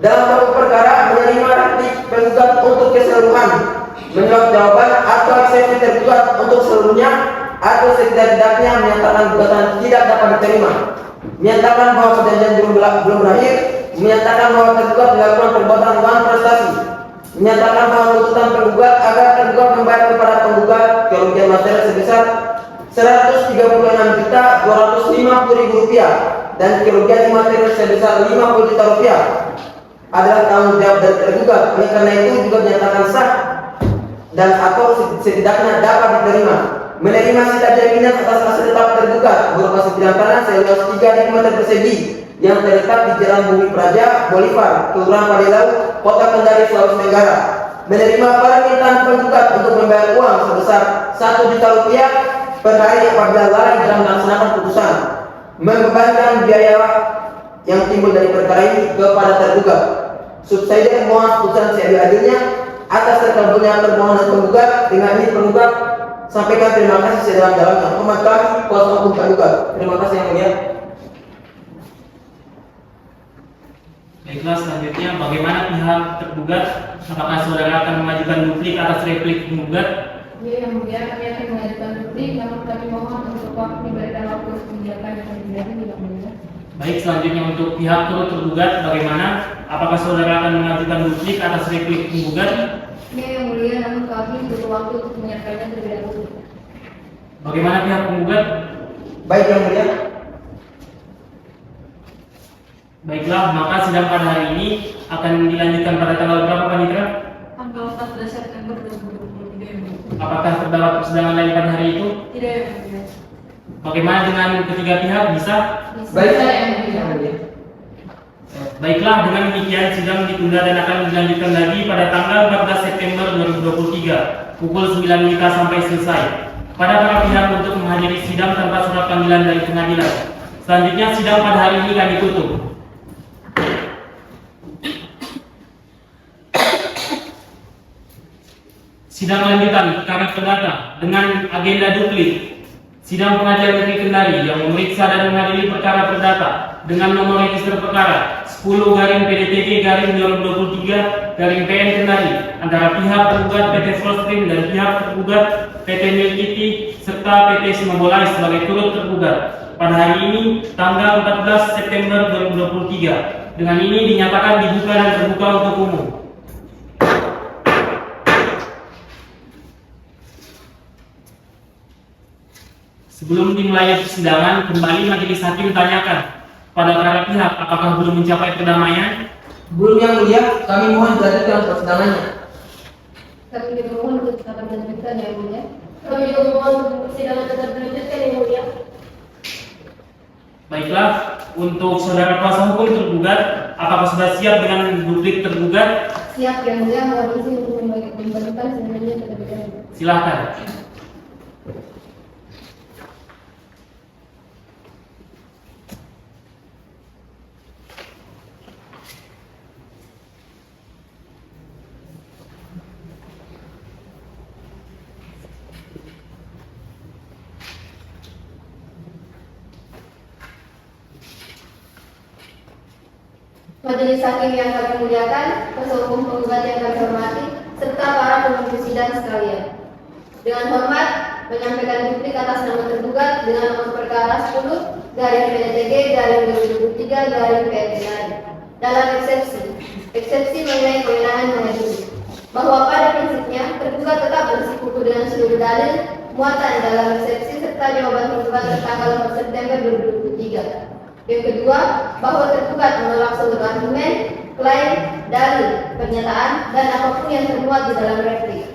Dalam pokok perkara menerima rekening penggugat untuk keseluruhan, menjawab jawaban atau eksepsi tergugat untuk seluruhnya, atau setidak-tidaknya menyatakan gugatan tidak dapat diterima. Menyatakan bahwa perjanjian belum berakhir, menyatakan bahwa tergugat melakukan perbuatan melawan prestasi, menyatakan bahwa tuntutan penggugat agar tergugat membayar kepada penggugat kerugian material sebesar Rp136.250.000 dan kerugian material sebesar Rp50 juta adalah tanggung jawab dari tergugat. Oleh karena itu juga dinyatakan sah dan atau setidaknya dapat diterima. Menerima sisa jaminan atas aset tetap tergugat berupa sebidang tanah seluas 3 km persegi yang terletak di Jalan Bumi Praja, Bolivar, Kelurahan Padelau, Kota Kendari, Sulawesi Tenggara. Menerima permintaan penggugat untuk membayar uang sebesar Rp1 juta per hari apabila lalai dalam melaksanakan putusan. Membebankan biaya yang timbul dari perkara ini kepada tergugat. Subsidi mohon putusan seadil-adilnya atas terkabulnya permohonan penggugat. Dengan ini penggugat sampaikan terima kasih sedalam-dalamnya. Hormat kami kuasa hukum penggugat. Terima kasih yang mulia. Baiklah, selanjutnya bagaimana pihak tergugat? Apakah saudara akan mengajukan duplik atas replik penggugat? Ya, yang mulia, kami akan mengajukan duplik, namun kami mohon untuk waktu diberikan waktu untuk menjelaskan yang terjadi tidak mulia. Baik, selanjutnya untuk pihak turut tergugat bagaimana? Apakah saudara akan mengajukan duplik atas replik penggugat? Ya, yang mulia, namun kami butuh waktu untuk menyiapkannya terlebih dahulu. Bagaimana pihak penggugat? Baik yang mulia. Baiklah, maka sidang pada hari ini akan dilanjutkan pada tanggal berapa, Panitra? Tanggal 14 September 2023 yang mulia. Apakah terdapat persidangan lain pada hari itu? Tidak yang mulia. Bagaimana dengan ketiga pihak? Bisa? Baik Bisa, yang mulia. mulia. Baiklah, dengan demikian sidang ditunda dan akan dilanjutkan lagi pada tanggal 14 September 2023 pukul 9 WITA sampai selesai. Pada para pihak untuk menghadiri sidang tanpa surat panggilan dari pengadilan. Selanjutnya sidang pada hari ini akan ditutup. Sidang lanjutan perkara perdata dengan agenda duplik. Sidang Pengadilan Negeri Kendari yang memeriksa dan mengadili perkara perdata dengan nomor register perkara 10-PDTG-2023-PN Kendari antara pihak tergugat PT Frostream dan pihak tergugat PT Milkiti serta PT Simabolai sebagai turut tergugat pada hari ini tanggal 14 September 2023. Dengan ini dinyatakan dibuka dan terbuka untuk umum. Sebelum dimulai persidangan, kembali majelis hakim tanyakan pada para pihak apakah belum mencapai perdamaian. Belum yang mulia, kami mohon dilanjutkan persidangannya. Kami juga mohon untuk tetap melanjutkan yang mulia. Kami juga mohon untuk persidangan tetap dilanjutkan yang mulia. Baiklah, untuk saudara kuasa hukum tergugat, apakah sudah siap dengan duplik tergugat? Siap yang mulia, mohon izin untuk membagikan sebenarnya terlebih dahulu. Silakan. Majelis hakim yang kami muliakan, kuasa hukum penggugat yang kami hormati, serta para penghuni sidang sekalian. Dengan hormat, menyampaikan duplik atas nama tergugat dengan nomor perkara 10-PDTG-2023-PN dalam eksepsi mengenai kewenangan mengadili, bahwa pada prinsipnya tergugat tetap bersikukuh dengan seluruh dalil muatan dalam eksepsi serta jawaban tergugat tertanggal 4 September 2023. Yang kedua, bahwa tergugat menolak seluruh argumen, klaim, dalil, pernyataan, dan apapun yang termuat di dalam replik.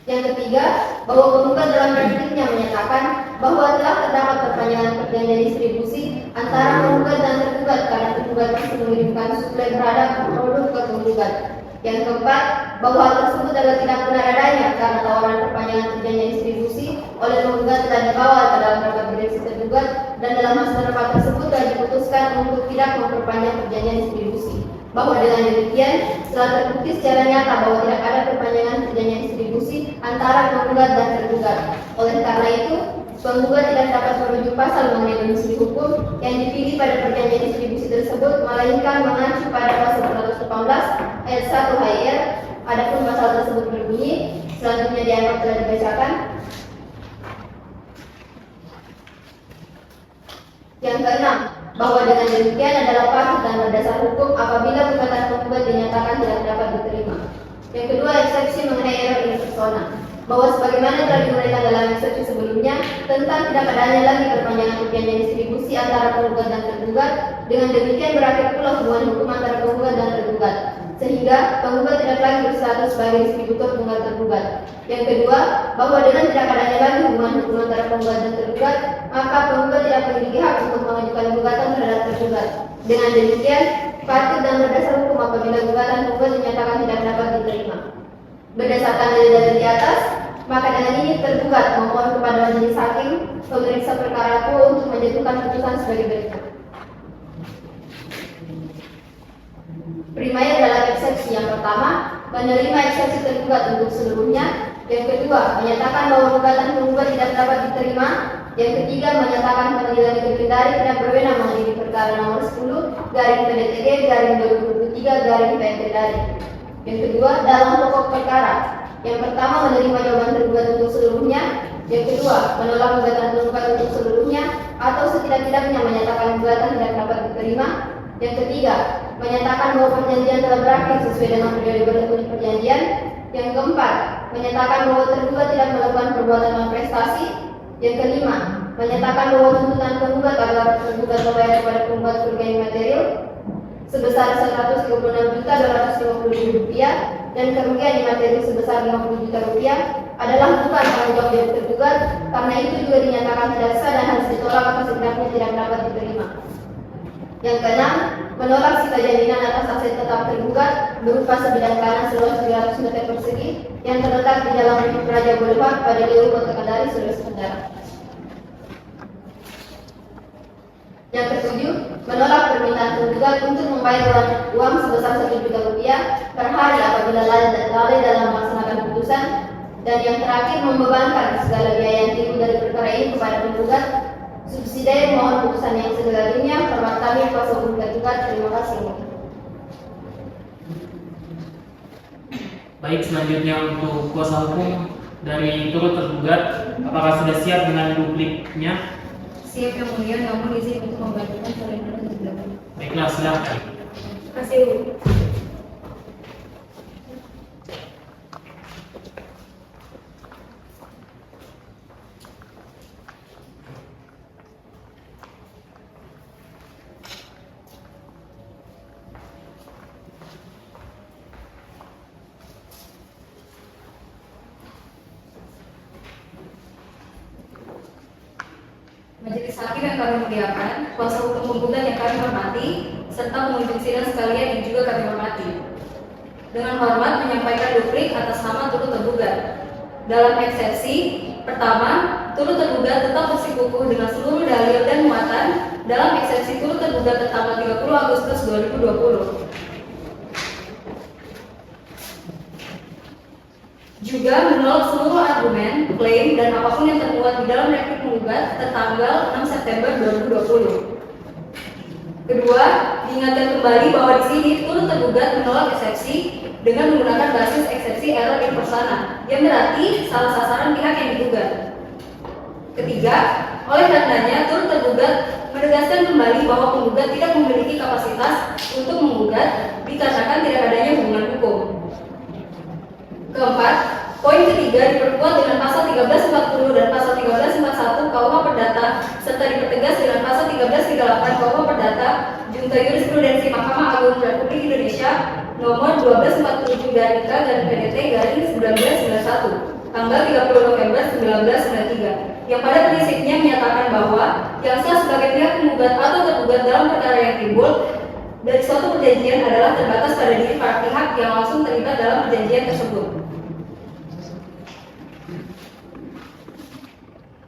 Yang ketiga, bahwa penggugat dalam repliknya menyatakan bahwa telah terdapat perpanjangan perjanjian distribusi antara penggugat dan tergugat karena tergugat masih mengirimkan suplai terhadap produk ke penggugat. Yang keempat, bahwa hal tersebut adalah tidak benar adanya karena tawaran perpanjangan perjanjian distribusi oleh penggugat telah dibawa ke dalam rapat direksi tergugat dan dalam hasil rapat tersebut telah diputuskan untuk tidak memperpanjang perjanjian distribusi. Bahwa dengan demikian telah terbukti secara nyata bahwa tidak ada perpanjangan perjanjian distribusi antara penggugat dan tergugat. Oleh karena itu, penggugat tidak dapat merujuk pasal mengenai domisi hukum yang dipilih pada perjanjian distribusi tersebut, melainkan mengacu pada pasal 118 ayat 1 HIR. Adapun pasal tersebut berbunyi, selanjutnya dianggap telah dibacakan. Yang keenam, bahwa dengan demikian adalah patut dan berdasar hukum apabila perkataan penggugat dinyatakan tidak dapat diterima. Yang kedua, eksepsi mengenai error in persona, bahwa sebagaimana telah diuraikan dalam eksepsi sebelumnya tentang tidak adanya lagi perpanjangan perjanjian distribusi antara penggugat dan tergugat, dengan demikian berakhir pula hubungan hukum antara penggugat dan tergugat, sehingga penggugat tidak lagi berstatus sebagai distributor tunggal tergugat. Yang kedua, bahwa dengan tidak adanya lagi hubungan hukum antara penggugat dan tergugat, maka penggugat tidak memiliki hak untuk mengajukan gugatan terhadap tergugat. Dengan demikian, patut dan berdasar hukum apabila gugatan penggugat dinyatakan tidak dapat diterima. Berdasarkan dalil di atas, maka dengan ini tergugat memohon kepada majelis hakim pemeriksa perkara itu untuk menjatuhkan putusan sebagai berikut. Primaya dalam eksepsi yang pertama, menerima eksepsi tergugat untuk seluruhnya. Yang kedua, menyatakan bahwa gugatan penggugat tidak dapat diterima. Yang ketiga, menyatakan Pengadilan Negeri Kendari tidak berwenang mengadili perkara nomor 10/PDTG/2023/PN Kendari. Yang kedua, dalam pokok perkara. Yang pertama, menerima jawaban tergugat untuk seluruhnya. Yang kedua, menolak gugatan tergugat untuk seluruhnya atau setidak-tidaknya menyatakan gugatan tidak dapat diterima. Yang ketiga, menyatakan bahwa perjanjian telah berakhir sesuai dengan periode berlakunya perjanjian. Yang keempat, menyatakan bahwa tergugat tidak melakukan perbuatan malprestasi. Yang kelima, menyatakan bahwa tuntutan penggugat agar tergugat membayar kepada penggugat kerugian material sebesar Rp136.250.000 dan kerugian imaterial sebesar Rp50 juta adalah bukan tanggung jawab dari tergugat, karena itu juga dinyatakan tidak sah dan harus ditolak atas tindakannya tidak dapat diterima. Yang keenam, menolak sita jaminan atas aset tetap tergugat berupa sebidang tanah seluas 300 meter persegi yang terletak di Jalan Raja Boulevard pada Lewu, Kota Kendari, Sulawesi Tenggara. Yang ketujuh, menolak permintaan tergugat untuk membayar uang sebesar Rp1 juta per hari apabila lalai dalam melaksanakan putusan. Dan yang terakhir, membebankan segala biaya yang timbul dari perkara ini kepada penggugat. Subsidiary mohon putusan yang segala-galanya. Hormat kami kuasa hukum tergugat. Terima kasih. Baik, selanjutnya untuk kuasa hukum dari turut tergugat, apakah sudah siap dengan dupliknya? Siap yang mulia, namun izin untuk membantukan saling menuntut belakang. Baiklah, silakan. Terima kasih. Majelis hakim yang kami muliakan, kuasa hukum penggugat yang kami hormati, serta pengunjung sidang sekalian yang juga kami hormati. Dengan hormat menyampaikan duplik atas nama turut tergugat. Dalam eksepsi pertama, turut tergugat tetap bersikukuh dengan seluruh dalil dan muatan dalam eksepsi turut tergugat tertanggal 30 Agustus 2020. Juga menolak seluruh argumen, klaim, dan apapun yang termuat di dalam replik penggugat tertanggal 6 September 2020. Kedua, diingatkan kembali bahwa di sini turut tergugat menolak eksepsi dengan menggunakan basis eksepsi error in persona, yang berarti salah sasaran pihak yang digugat. Ketiga, oleh karenanya turut tergugat menegaskan kembali bahwa penggugat tidak memiliki kapasitas untuk menggugat dikarenakan tidak adanya hubungan hukum. Keempat, poin ketiga diperkuat dengan pasal 1340 dan pasal 1341 KUH Perdata serta dipertegas dengan pasal 1338 KUH Perdata Junta Jurisprudensi Mahkamah Agung Republik Indonesia nomor 1243/PDT/1991 tanggal 30 November 1993 yang pada prinsipnya menyatakan bahwa yang sah sebagai pihak penggugat atau tergugat dalam perkara yang timbul dari suatu perjanjian adalah terbatas pada diri para pihak yang langsung terlibat dalam perjanjian tersebut.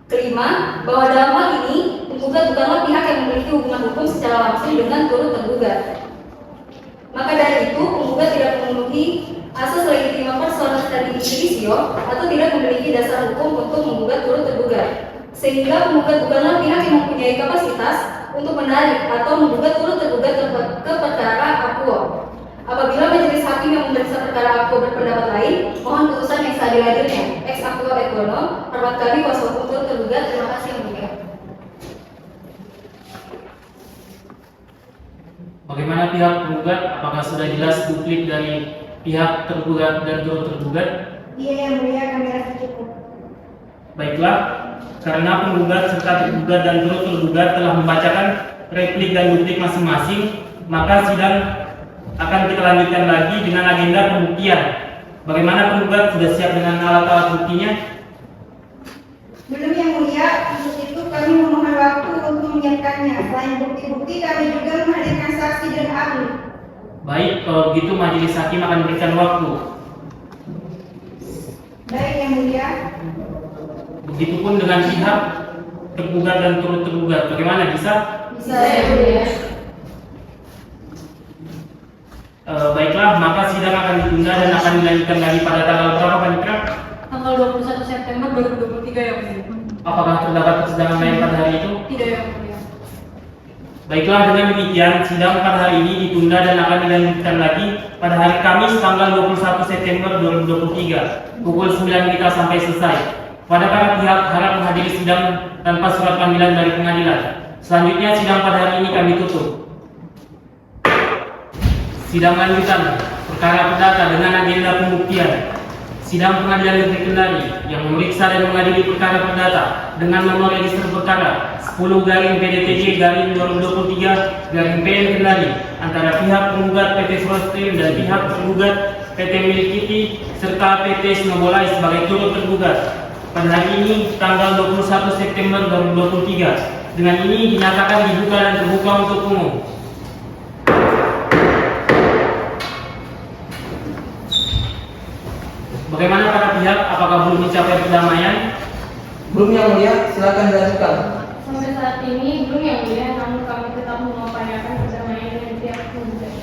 Kelima, bahwa dalam hal ini penggugat bukanlah pihak yang memiliki hubungan hukum secara langsung dengan turut tergugat. Maka dari itu, penggugat tidak memenuhi asas legitima personas dan indivisio atau tidak memiliki dasar hukum untuk menggugat turut tergugat. Sehingga penggugat bukanlah pihak yang mempunyai kapasitas untuk menarik atau menggugat turut tergugat ke perkara akuo. Apabila majelis hakim yang memeriksa perkara akuo berpendapat lain, mohon putusan yang seadil-adilnya. Ex akuo et bono. Hormat kami kuasa hukum turut tergugat. Terima kasih yang mulia. Bagaimana pihak penggugat? Apakah sudah jelas duplik dari pihak tergugat dan turut tergugat? Iya yang mulia, kami rasa cukup. Baiklah, karena penggugat serta tergugat dan turut tergugat telah membacakan replik dan duplik masing-masing, maka sidang akan kita lanjutkan lagi dengan agenda pembuktian. Bagaimana penggugat, sudah siap dengan alat-alat buktinya? Belum yang mulia, untuk itu kami memohon waktu untuk menyiapkannya. Selain bukti-bukti, kami juga menghadirkan saksi dan ahli. Baik, kalau begitu majelis hakim akan memberikan waktu. Baik yang mulia. Begitupun dengan pihak tergugat dan turut tergugat. Bagaimana, bisa? Bisa yang mulia. Baiklah, maka sidang akan ditunda dan akan dilanjutkan lagi pada tanggal berapa, Pak Nikra? Tanggal 21 September 2023 yang mulia. Apakah terdapat persidangan lain pada hari itu? Tidak yang mulia. Baiklah, dengan demikian sidang pada hari ini ditunda dan akan dilanjutkan lagi pada hari Kamis tanggal 21 September 2023 pukul 9 kita sampai selesai. Pada para pihak harap menghadiri sidang tanpa surat panggilan dari pengadilan. Selanjutnya sidang pada hari ini kami tutup. Sidang lanjutan perkara perdata dengan agenda pembuktian. Sidang Pengadilan Negeri Kendari yang memeriksa dan mengadili perkara perdata dengan nomor register perkara 10/PDTJ/2023/PN Kendari antara pihak penggugat PT Frostream dan pihak tergugat PT Milik Kitty serta PT Snowball Ice sebagai turut tergugat pada hari ini tanggal 21 September 2023. Dengan ini dinyatakan dibuka dan terbuka untuk umum. Bagaimana para pihak? Apakah belum dicapai perdamaian? Belum yang mulia, silakan dilanjutkan. Sampai saat ini belum yang mulia, namun kami tetap mengupayakan perdamaian dengan pihak penggugat.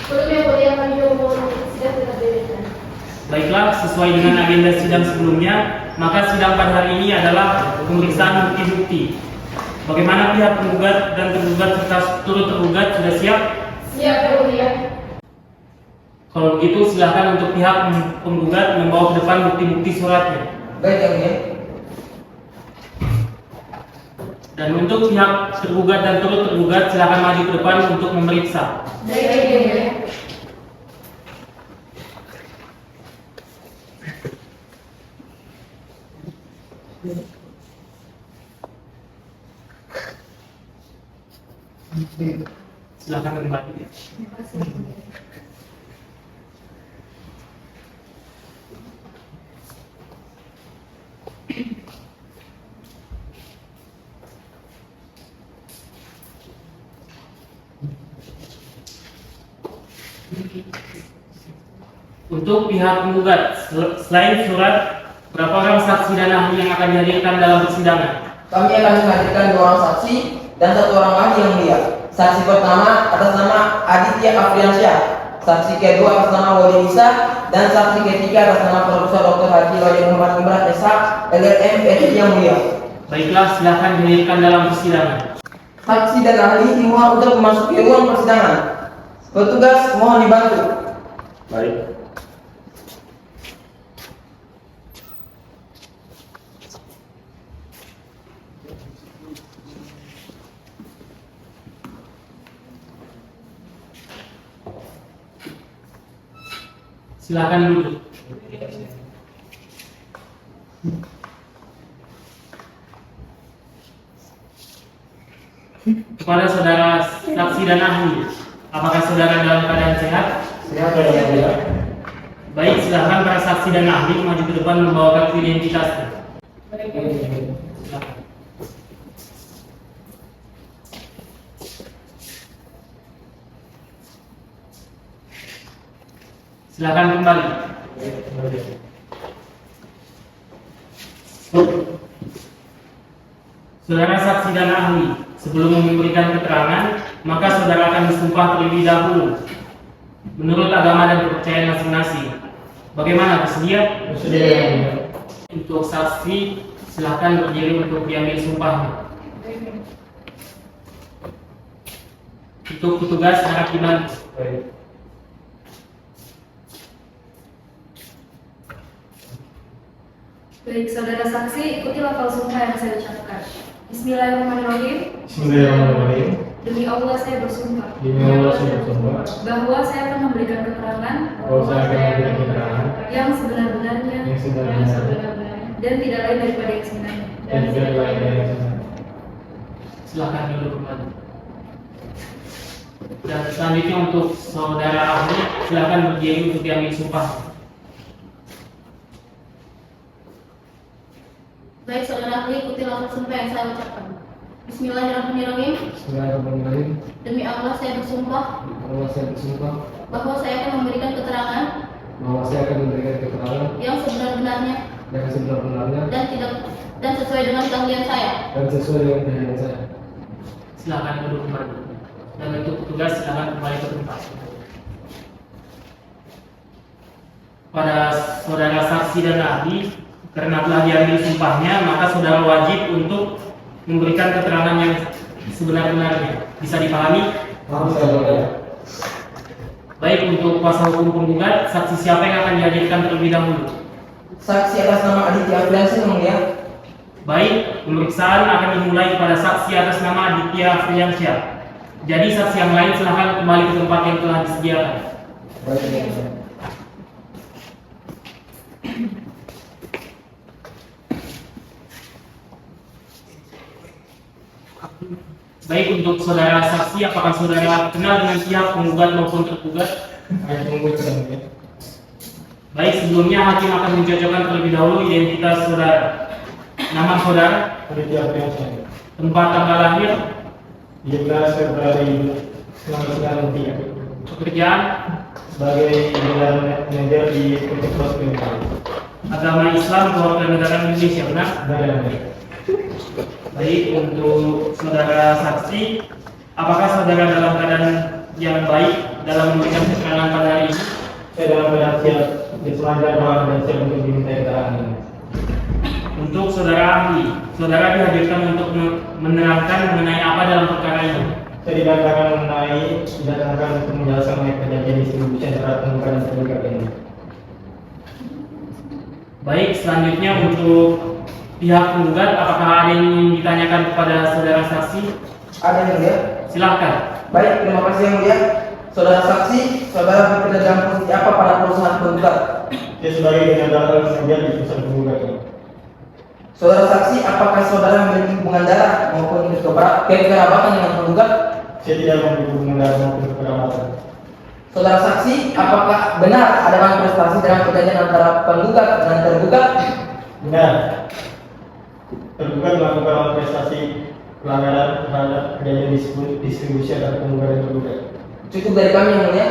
Belum yang mulia, kami juga mohon sidang tetap dilanjutkan. Baiklah, sesuai dengan agenda sidang sebelumnya, maka sidang pada hari ini adalah pemeriksaan bukti-bukti. Bagaimana pihak penggugat dan tergugat serta turut tergugat sudah siap? Siap, Yang Mulia. Kalau begitu silakan untuk pihak penggugat membawa ke depan bukti-bukti suratnya. Baik yang mulia. Dan untuk pihak tergugat dan turut tergugat silakan maju ke depan untuk memeriksa. Baik, Yang Mulia. Silakan kembali. Untuk pihak penggugat, selain surat, berapa orang saksi dan ahli yang akan dihadirkan dalam persidangan? Kami akan menghadirkan 2 orang saksi dan 1 orang ahli yang mulia. Saksi pertama atas nama Aditya Afriansyah, saksi kedua atas nama Wali Nisa, dan saksi ketiga atas nama Profesor Dr. Haji Wali Muhammad Imran SH, LLM, PhD yang mulia. Baiklah, silakan dihadirkan dalam persidangan. Saksi dan ahli dimohon untuk memasuki ruang persidangan. Petugas mohon dibantu. Baik. Silakan duduk. Kepada saudara saksi dan ahli, apakah saudara dalam keadaan sehat? Siap yang mulia. Baik, silakan para saksi dan ahli maju ke depan membawa kartu identitasnya. Silakan. Silakan kembali. Saudara saksi dan ahli, sebelum memberikan keterangan, maka saudara akan disumpah terlebih dahulu menurut agama dan kepercayaan masing-masing. Bagaimana, bersedia? Bersedia yang mulia. Untuk saksi, silakan berdiri untuk diambil sumpahnya. Untuk petugas harap dibantu. Baik. Baik, saudara saksi, ikuti lafal sumpah yang saya ucapkan. Bismillahirrahmanirrahim. Bismillahirrahmanirrahim. Demi Allah saya bersumpah Demi Allah saya bersumpah bahwa saya akan memberikan keterangan bahwa saya akan memberikan keterangan yang sebenar-benarnya yang sebenarnya dan tidak lain daripada yang sebenarnya. dan tidak lain dari yang sebenarnya. Silakan duduk kembali. Dan selanjutnya untuk saudara ahli, silakan berdiri untuk diambil sumpah. Baik, saudara ahli, ikuti lafaz sumpah yang saya ucapkan. Bismillahirrahmanirrahim. Bismillahirrahmanirrahim. Demi Allah saya bersumpah Allah saya bersumpah bahwa saya akan memberikan keterangan bahwa saya akan memberikan keterangan yang sebenar-benarnya yang sebenar-benarnya dan sesuai dengan keahlian saya. dan sesuai dengan keahlian saya. Silakan duduk kembali. Dan untuk petugas silakan kembali ke tempat. Pada saudara saksi dan ahli, karena telah diambil sumpahnya, maka saudara wajib untuk memberikan keterangan yang sebenar-benarnya. Bisa dipahami? Paham saya mulia. Baik, untuk kuasa hukum penggugat, saksi siapa yang akan dihadirkan terlebih dahulu? Saksi atas nama Aditya Afriansyah yang mulia. Baik, pemeriksaan akan dimulai pada saksi atas nama Aditya Afriansyah. Jadi saksi yang lain silahkan kembali ke tempat yang telah disediakan. Baik yang mulia. Baik, untuk saudara saksi, apakah saudara kenal dengan pihak penggugat maupun tergugat? Saya tunggu sedang ya. Baik, sebelumnya hakim akan mencocokkan terlebih dahulu identitas saudara. Nama saudara, Aditya Priyansya. tempat tanggal lahir, 17 Februari 1993. pekerjaan, Sebagai general manager di PT Pros Kriminal. agama Islam, keluarga negara Indonesia, benar? Benar. Baik, untuk saudara saksi, apakah saudara dalam keadaan yang baik dalam memberikan keterangan pada hari ini? Saya dalam keadaan siap diselancar ruang dan siap untuk diminta keterangan. Untuk saudara ahli, saudara dihadirkan untuk menerangkan mengenai apa dalam perkara ini. Saya didatangkan untuk menjelaskan mengenai kejadian distribusi antara penggugat dan tergugat ini. Baik, selanjutnya untuk pihak penggugat, apakah ada yang ingin ditanyakan kepada saudara saksi? Ada yang mulia? Silahkan. Baik, terima kasih yang mulia. Saudara saksi, saudara bekerja dalam posisi apa pada perusahaan penggugat? Saya sebagai general manager di perusahaan penggugat ini. Saudara saksi, apakah saudara memiliki hubungan darah maupun kekerabatan dengan penggugat? Saya tidak memiliki hubungan darah maupun kekerabatan. Saudara saksi, apakah benar ada manifestasi dalam perjanjian antara penggugat dan tergugat? Benar. Tergugat melakukan prestasi pelanggaran terhadap kejadian distribusi antara penggugat dan tergugat. Cukup dari kami yang mulia.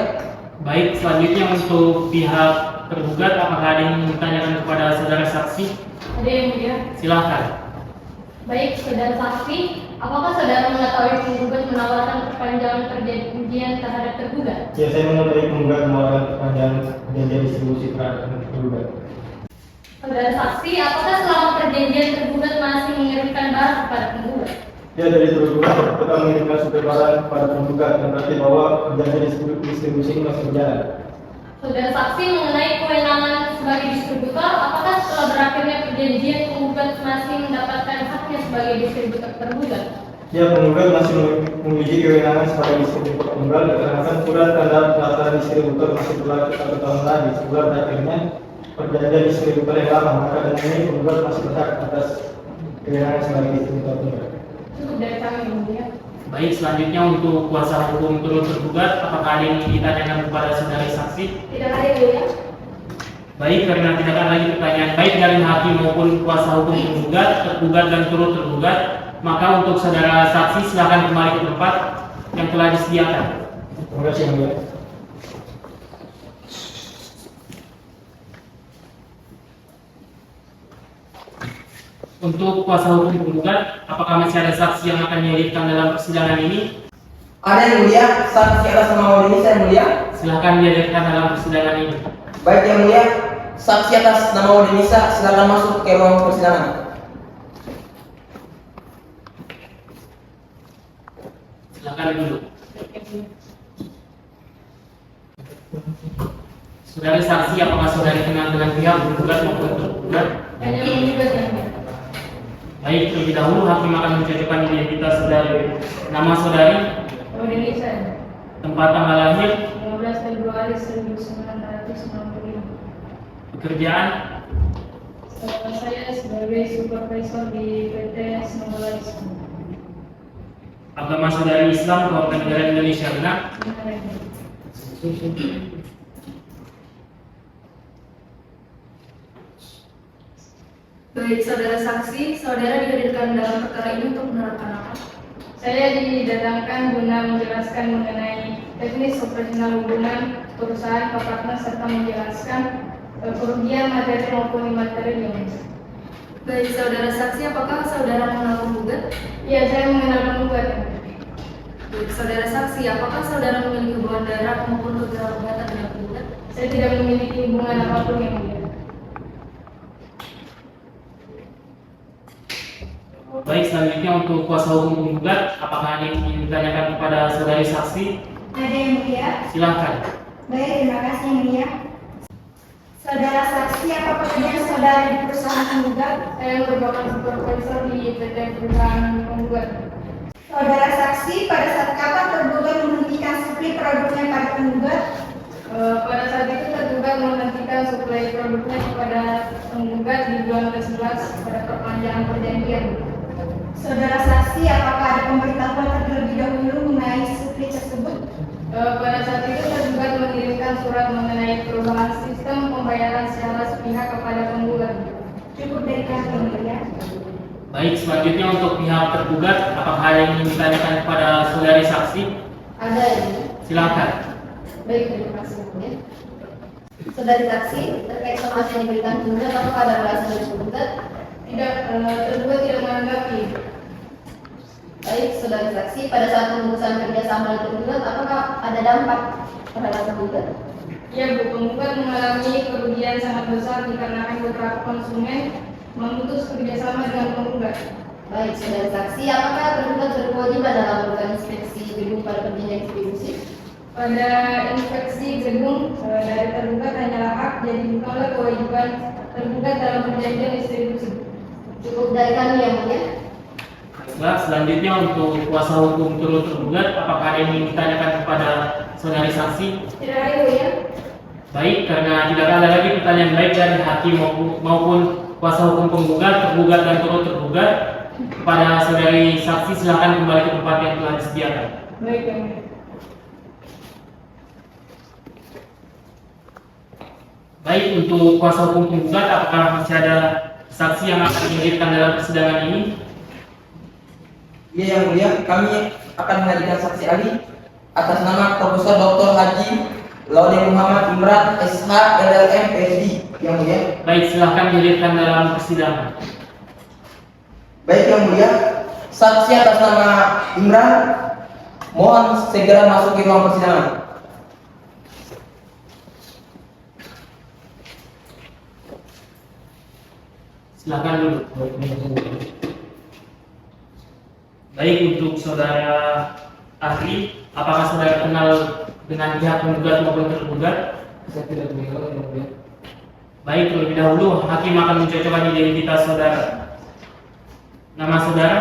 Baik, selanjutnya untuk pihak tergugat, apakah ada yang ingin ditanyakan kepada saudara saksi? Ada yang mulia. Silahkan. Baik, saudara saksi, apakah saudara mengetahui penggugat menawarkan perpanjangan perjanjian terhadap tergugat? Ya, saya mengetahui penggugat menawarkan perpanjangan perjanjian distribusi terhadap tergugat. Saudara saksi, apakah selama perjanjian tergugat masih mengirimkan barang kepada penggugat? Ya, dari tergugat tetap mengirimkan surat barang kepada penggugat dan berarti bahwa perjanjian distribusi ini masih berjalan. Saudara saksi, mengenai kewenangan sebagai distributor, apakah setelah berakhirnya perjanjian penggugat masih mendapatkan haknya sebagai distributor tergugat? Ya, penggugat masih memiliki kewenangan sebagai distributor tunggal dikarenakan surat tanda daftar distributor masih berlaku 1 tahun lagi sebelum berakhirnya perjanjian distributor yang lama, maka dengan ini penggugat masih berhak atas kewenangan sebagai distributor tunggal. Cukup dari kami yang mulia. Baik, selanjutnya untuk kuasa hukum turut tergugat, apakah ada yang ingin ditanyakan kepada saudara saksi? Tidak ada yang mulia. Baik, karena tidak ada lagi pertanyaan baik dari hakim maupun kuasa hukum penggugat, tergugat dan turut tergugat, maka untuk saudara saksi silakan kembali ke tempat yang telah disediakan. Terima kasih, Yang Mulia. Untuk kuasa hukum penggugat, apakah masih ada saksi yang akan dihadirkan dalam persidangan ini? Ada yang mulia, saksi atas nama Indonesia yang mulia. Silakan dihadirkan dalam persidangan ini. Baik yang mulia, saksi atas nama Indonesia silakan masuk ke ruang persidangan. Silakan duduk. Saudari saksi, apakah saudari kenal dengan pihak penggugat maupun tergugat? Hanya menggugat yang mulia. Baik, terlebih dahulu hakim akan mencocokkan identitas saudari. Nama saudari, Indonesia. tempat tanggal lahir, 15 Februari 1995. pekerjaan, Saya sebagai supervisor di PT Snowlight. agama saudari Islam, keluarga negara Indonesia, benar? Baik, saudara saksi, saudara dihadirkan dalam perkara ini untuk menerangkan apa? Saya didatangkan guna menjelaskan mengenai teknis operasional hubungan perusahaan ke partner serta menjelaskan kerugian materi maupun imaterial yang ada. Baik, saudara saksi, apakah saudara mengenal penggugat? Ya, saya mengenal penggugat. Baik, saudara saksi, apakah saudara memiliki hubungan darah maupun kekerabatan dengan penggugat? Saya tidak memiliki hubungan apapun yang mulia. Baik, selanjutnya untuk kuasa hukum penggugat, apakah ada yang ingin ditanyakan kepada saudari saksi? Ada yang mulia. Silahkan. Baik, terima kasih yang mulia. Saudara saksi, apa pekerjaan saudara di perusahaan penggugat? Saya merupakan supervisor di PT perusahaan penggugat. Saudara saksi, pada saat kapan tergugat menghentikan suplai produknya pada penggugat? Pada saat itu tergugat menghentikan suplai produknya kepada penggugat di bulan ke-11 pada perpanjangan perjanjian. Saudara saksi, apakah ada pemberitahuan terlebih dahulu mengenai suplai tersebut? Pada saat itu tergugat mengirimkan surat mengenai perubahan sistem pembayaran secara sepihak kepada penggugat. Cukup dari kami, Yang Mulia. Baik, selanjutnya untuk pihak tergugat, apakah ada yang ingin ditanyakan kepada saudari saksi? Ada ini. Silakan. Baik, terima kasih. Ya. Saudari saksi, terkait informasi yang diberikan penggugat, apakah ada alasan dari penggugat? Tidak, tergugat tidak menanggapi. Baik, saudari saksi, pada saat pemutusan kerjasama dengan penggugat, apakah ada dampak terhadap penggugat? Ya Bu, penggugat mengalami kerugian sangat besar dikarenakan beberapa konsumen memutus kerjasama dengan penggugat. Baik, saudari saksi, apakah penggugat berkewajiban dalam melakukan inspeksi gedung pada perjanjian distribusi? Pada inspeksi gedung dari tergugat hanyalah hak, jadi bukanlah kewajiban tergugat dalam perjanjian distribusi. Cukup dari kami, Yang Mulia. Baiklah, selanjutnya untuk kuasa hukum turut tergugat, apakah ada yang ingin ditanyakan kepada saudari saksi? Tidak ada Bu ya? Baik, karena tidak ada lagi pertanyaan baik dari hakim maupun kuasa hukum penggugat, tergugat dan turut tergugat, kepada saudari saksi silakan kembali ke tempat yang telah disediakan. Baik Yang Mulia. Baik, untuk kuasa hukum penggugat, apakah masih ada saksi yang akan dihadirkan dalam persidangan ini? Iya, Yang Mulia, kami akan menghadirkan saksi ahli atas nama Profesor Dr. Haji Laude Muhammad Imran SH LLM PhD, Yang Mulia. Baik, silahkan dihadirkan dalam persidangan. Baik, Yang Mulia, saksi atas nama Imran mohon segera masuk ke ruang persidangan. Silahkan duduk. Baik, untuk saudara ahli, apakah saudara kenal dengan pihak penggugat maupun tergugat? Saya tidak mengenal, Yang Mulia. Baik, terlebih dahulu hakim akan mencocokkan identitas saudara. Nama saudara,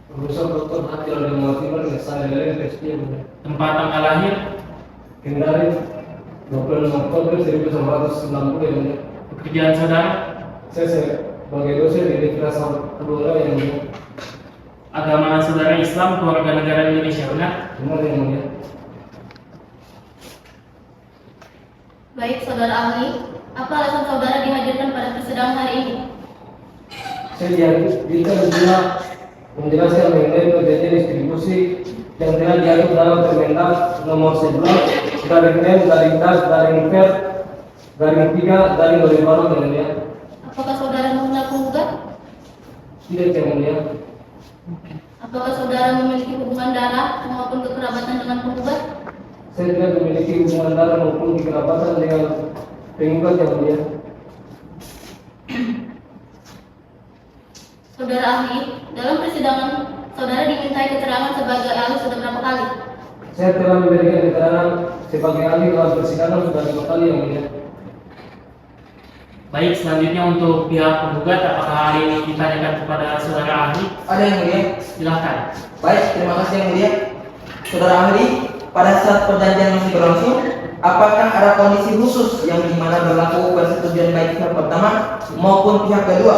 Profesor Dr. Haji Laude Muhammad Imran SH LLM PhD, Yang Mulia. tempat tanggal lahir, Kendari 26 Oktober 1990, Yang Mulia. pekerjaan saudara, Saya sebagai dosen di Universitas Kedua, Yang Mulia. agama saudara Islam, keluarga negara Indonesia, benar? Benar, Yang Mulia. Baik, saudara ahli, apa alasan saudara dihadirkan pada persidangan hari ini? Saya dihadirkan guna menjelaskan mengenai perjanjian distribusi yang telah diatur dalam Permendag nomor 11 garing M garing DAS garing Fer garing 3 garing 2000, Yang Mulia. Apakah saudara mengenal penggugat? Tidak, Yang Mulia. Apakah saudara memiliki hubungan darah maupun kekerabatan dengan penggugat? Saya tidak memiliki hubungan darah maupun kekerabatan dengan penggugat, Yang Mulia. Saudara ahli, dalam persidangan saudara dimintai keterangan sebagai ahli sudah berapa kali? Saya telah memberikan keterangan sebagai ahli dalam persidangan sudah 5 kali, Yang Mulia. Baik, selanjutnya untuk pihak penggugat, apakah hal ini ditanyakan kepada saudara ahli? Ada, Yang Mulia. Silahkan. Baik, terima kasih, Yang Mulia. Saudara ahli, pada saat perjanjian masih berlangsung, apakah ada kondisi khusus yang dimana berlaku persetujuan baik pihak pertama maupun pihak kedua?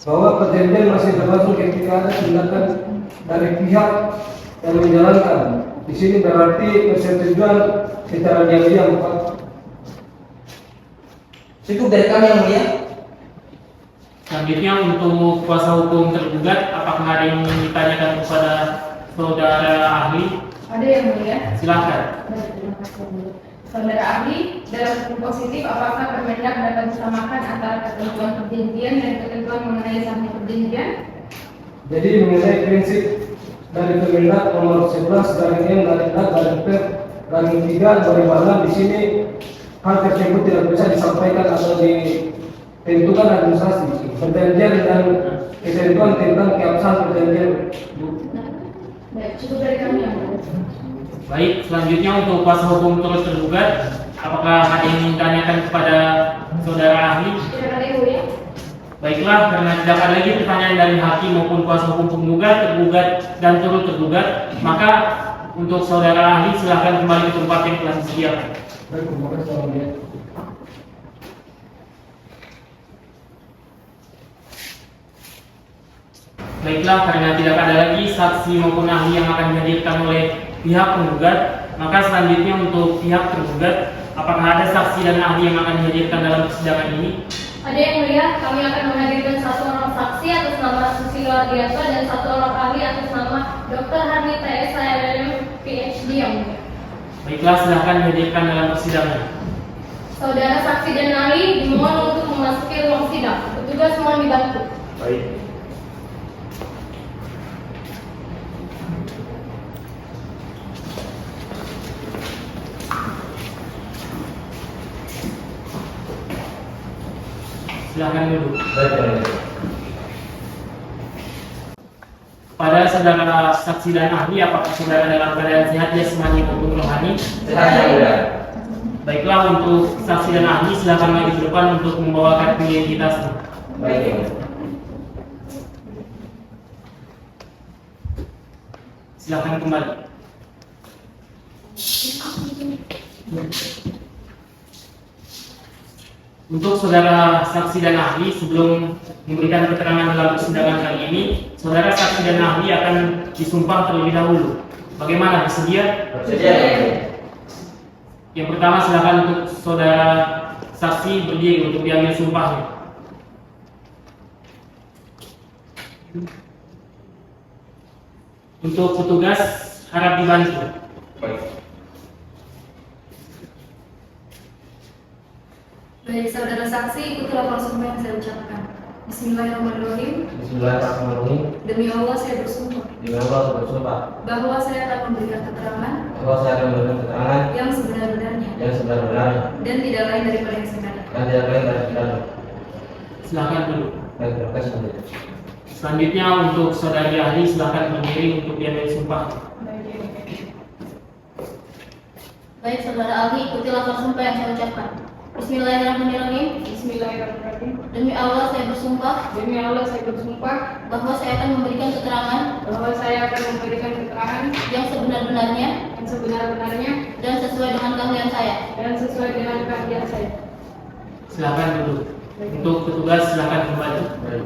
Bahwa perjanjian masih berlangsung ketika ada tindakan dari pihak yang menjalankan. Di sini berarti persetujuan secara diam-diam, Pak. Cukup dari kami, Yang Mulia. Selanjutnya untuk kuasa hukum tergugat, apakah ada yang ingin ditanyakan kepada saudara ahli? Ada Yang Mulia? Silahkan. Baik, terima kasih Yang Mulia. Saudara ahli, dalam hukum positif apakah Permendag dapat disamakan antara ketentuan perjanjian dan ketentuan mengenai saham perjanjian? Jadi mengenai prinsip dari Permendag nomor 11 garing M garing D garing P garing 3 2006, di sini hal tersebut tidak bisa disampaikan atau ditentukan administrasi perjanjian dan ketentuan tentang keabsahan perjanjian. Baik, cukup dari kami Yang Mulia. Baik, selanjutnya untuk kuasa hukum turut tergugat, apakah ada yang ingin ditanyakan kepada saudara ahli? Tidak ada Ibu ya? Baiklah, karena tidak ada lagi pertanyaan dari hakim maupun kuasa hukum penggugat, tergugat dan turut tergugat, maka untuk saudara ahli silakan kembali ke tempat yang telah disediakan. Baik, terima kasih Yang Mulia. Baiklah, karena tidak ada lagi saksi maupun ahli yang akan dihadirkan oleh pihak penggugat, maka selanjutnya untuk pihak tergugat, apakah ada saksi dan ahli yang akan dihadirkan dalam persidangan ini? Ada yang mulia, kami akan menghadirkan satu orang saksi atas nama Susilo Ardianto dan satu orang ahli atas nama Dr. Harnita S. LLM PhD yang mulia. Baiklah, silahkan dihadirkan dalam persidangan. Saudara saksi dan ahli dimohon untuk memasuki ruang sidang. Petugas mohon dibantu. Baik. Silahkan duduk. Baik, Yang Mulia. Pada saudara saksi dan ahli, apakah saudara dalam keadaan sehat jasmani maupun rohani? Sehat, Yang Mulia. Baiklah, untuk saksi dan ahli silakan maju ke depan untuk membawakan identitasnya. Baik, Yang Mulia. Silakan kembali. Untuk saudara saksi dan ahli, sebelum memberikan keterangan dalam persidangan kali ini, saudara saksi dan ahli akan disumpah terlebih dahulu. Bagaimana, bersedia? Bersedia, Yang Mulia. Yang pertama, silakan untuk saudara saksi berdiri untuk diambil sumpahnya. Untuk petugas harap dibantu. Baik. Baik, saudara saksi, ikutilah langsung yang saya ucapkan. Bismillahirrahmanirrahim. Bismillahirrahmanirrahim. Demi Allah saya bersumpah Demi Allah saya bersumpah bahwa saya akan memberikan keterangan bahwa saya akan memberikan keterangan yang sebenar-benarnya yang sebenar-benarnya dan tidak lain daripada yang sebenarnya. dan tidak lain dari pidana. Silakan duduk. Baik, terima kasih, Yang Mulia. Selanjutnya untuk saudari ahli silakan berdiri untuk diambil sumpah. Baik, saudara ahli, ikutilah sumpah yang saya ucapkan. Bismillahirrahmanirrahim. Bismillahirrahmanirrahim. Demi Allah saya bersumpah Demi Allah saya bersumpah bahwa saya akan memberikan keterangan bahwa saya akan memberikan keterangan yang sebenar-benarnya yang sebenar-benarnya dan sesuai dengan keahlian saya. dan sesuai dengan keahlian saya. Silakan duduk. Untuk petugas silakan kembali. Baik.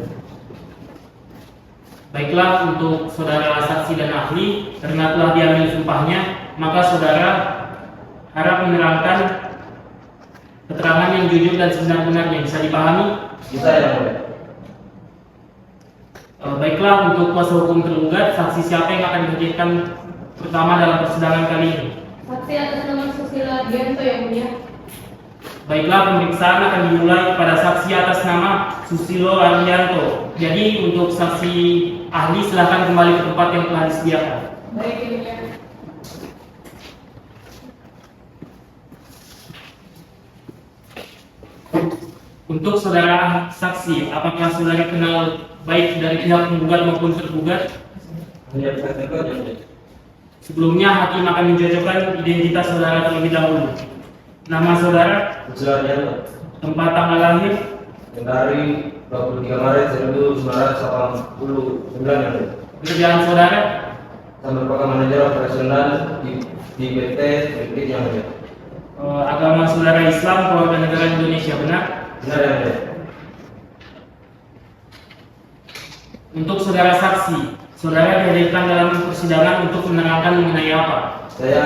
Baiklah, untuk saudara saksi dan ahli, karena telah diambil sumpahnya, maka saudara harap menerangkan keterangan yang jujur dan sebenar-benarnya. Bisa dipahami? Bisa, Yang Mulia. Baiklah, untuk kuasa hukum tergugat, saksi siapa yang akan dihadirkan pertama dalam persidangan kali ini? Saksi atas nama Susilo Ardianto yang mulia. Baiklah, pemeriksaan akan dimulai kepada saksi atas nama Susilo Ardianto. Jadi untuk saksi ahli silakan kembali ke tempat yang telah disediakan. Baik yang mulia. Untuk saudara saksi, apakah saudara kenal baik dari pihak penggugat maupun tergugat? Hanya bisa tergugat, Yang Mulia. Sebelumnya hakim akan mencocokkan identitas saudara terlebih dahulu. Nama saudara, Susilo Ardianto. tempat tanggal lahir, Dari 23 Maret 1989, Yang Mulia. pekerjaan saudara, Saya merupakan manajer operasional di PT Lipik, Yang Mulia. agama saudara Islam, keluarga negara Indonesia, benar? Benar, Yang Mulia. Untuk saudara saksi, saudara dihadirkan dalam persidangan untuk menerangkan mengenai apa? Saya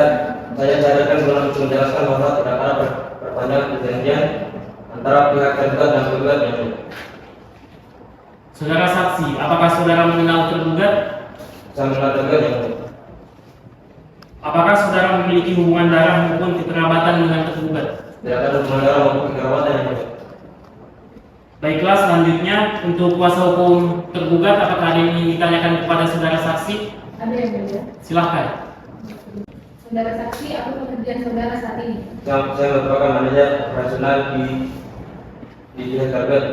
dihadirkan untuk menjelaskan bahwa tidak ada perpanjangan perjanjian antara pihak tergugat dan penggugat, Yang Mulia. Saudara saksi, apakah saudara mengenal tergugat? Saya mengenal tergugat, Yang Mulia. Apakah saudara memiliki hubungan darah maupun kekerabatan dengan tergugat? Tidak ada hubungan darah maupun kekerabatan, Yang Mulia. Baiklah, selanjutnya untuk kuasa hukum tergugat, apakah ada yang ingin ditanyakan kepada saudara saksi? Ada yang mulia. Silahkan. Saudara saksi, apa pekerjaan saudara saat ini? Saya merupakan manajer operasional di pihak tergugat.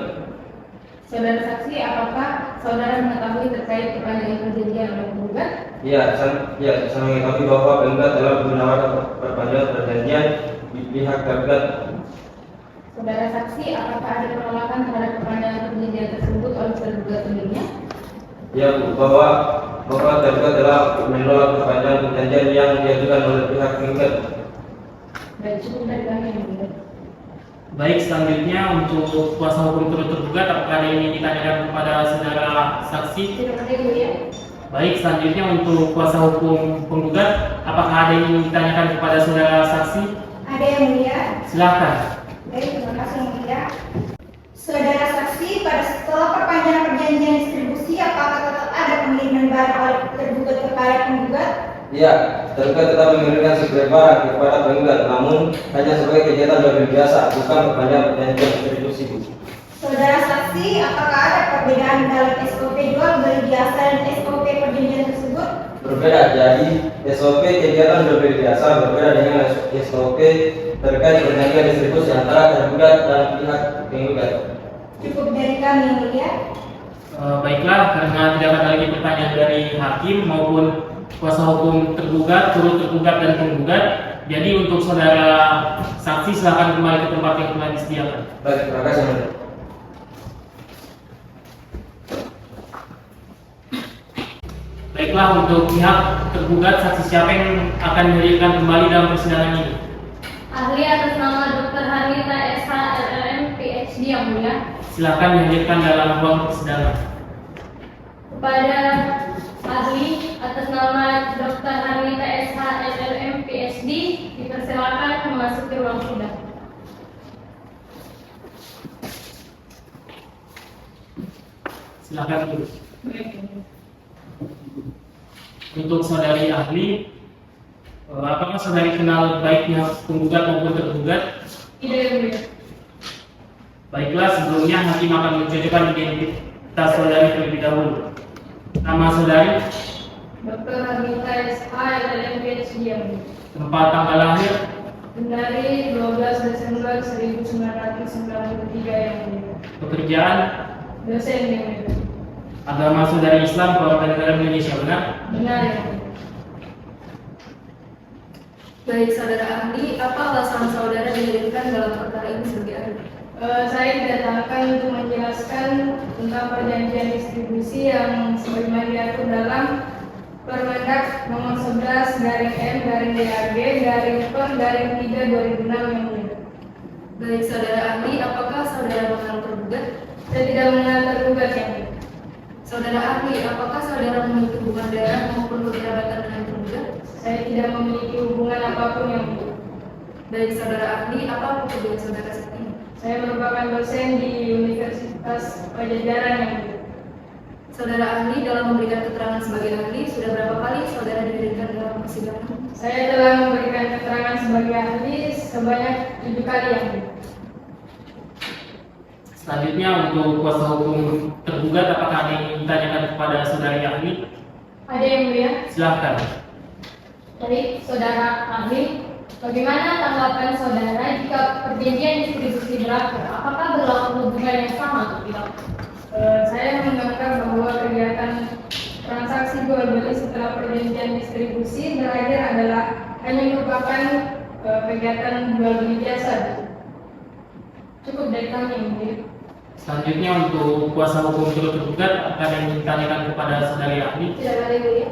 Saudara saksi, apakah saudara mengetahui terkait perpanjangan perjanjian oleh penggugat? Saya mengetahui bahwa penggugat telah menawarkan perpanjangan perjanjian di pihak tergugat. Saudara saksi, apakah ada penolakan terhadap perpanjangan perjanjian tersebut oleh tergugat sebelumnya? Ya, Bu, bahwa bahwa tergugat telah menolak perpanjangan perjanjian yang diajukan oleh pihak penggugat. Baik, cukup dari kami yang mulia. Baik, selanjutnya untuk kuasa hukum turut tergugat, apakah ada yang ingin ditanyakan kepada saudara saksi? Tidak ada yang mulia. Baik, selanjutnya untuk kuasa hukum penggugat, apakah ada yang ingin ditanyakan kepada saudara saksi? Ada yang mulia. Silakan. Baik, terima kasih yang mulia. Saudara saksi, pada setelah perpanjangan perjanjian distribusi, apakah tetap ada pengiriman barang oleh tergugat kepada penggugat? Ya, tergugat tetap memberikan sebagai barang kepada penggugat, namun hanya sebagai kegiatan jual beli biasa, bukan perpanjangan perjanjian distribusi. Saudara saksi, apakah ada perbedaan dalam SOP jual beli biasa dan SOP perjanjian tersebut? Berbeda, jadi SOP kegiatan jual beli biasa berbeda dengan SOP terkait perjanjian distribusi antara tergugat dan pihak penggugat. Cukup dari kami yang mulia. Baiklah, karena tidak ada lagi pertanyaan dari hakim maupun kuasa hukum tergugat, turut tergugat dan penggugat, jadi untuk saudara saksi silakan kembali ke tempat yang telah disediakan. Baik, terima kasih. Baiklah, untuk pihak tergugat, saksi siapa yang akan dihadirkan kembali dalam persidangan ini? Ahli atas nama Dr. Hanita SH LLM PhD yang mulia. Silakan dihadirkan dalam ruang persidangan. Kepada ahli atas nama Dr. Hanita SH LLM PhD dipersilakan memasuki ruang sidang. Silakan duduk. Untuk saudari ahli, apakah saudari kenal baik pihak penggugat maupun tergugat? Tidak yang mulia. Baiklah, sebelumnya hakim akan menunjukkan identitas saudari terlebih dahulu. Nama saudari, Dr. Hanita SH LLM PhD yang mulia. tempat tanggal lahir, Dari 12 Desember 1993 yang mulia. pekerjaan, Dosen yang mulia. agama saudari Islam, keluarga negara Indonesia, benar? Benar yang mulia. Baik, saudara ahli, apa alasan saudara dihadirkan dalam perkara ini sebagai ahli? Saya didatangkan untuk menjelaskan tentang perjanjian distribusi yang sebagaimana diatur dalam Permendak nomor 11/M/DAG/PEN/3/2006 yang mulia. Baik, saudara ahli, apakah saudara mengenal tergugat? Saya tidak mengenal tergugat yang mulia. Saudara ahli, apakah saudara memiliki hubungan darah maupun kekerabatan dengan tergugat? Saya tidak memiliki hubungan apapun yang mulia. Baik, saudara ahli, apa pekerjaan saudara saat ini? Saya merupakan dosen di Universitas Pajajaran yang mulia. Saudara ahli, dalam memberikan keterangan sebagai ahli, sudah berapa kali saudara dihadirkan dalam persidangan? Saya telah memberikan keterangan sebagai ahli sebanyak 7 kali yang mulia. Selanjutnya untuk kuasa hukum tergugat, apakah ada yang ingin ditanyakan kepada saudari ahli? Ada yang mulia? Silakan. Baik, saudara ahli, bagaimana tanggapan saudara jika perjanjian distribusi berakhir? Apakah berlaku hubungan yang sama untuk kita? Saya menganggap bahwa kegiatan transaksi jual beli setelah perjanjian distribusi berakhir adalah hanya merupakan kegiatan jual beli biasa. Cukup dari kami yang mulia. Selanjutnya untuk kuasa hukum turut tergugat, apakah ada yang ingin ditanyakan kepada saudari ahli? Tidak ada yang mulia.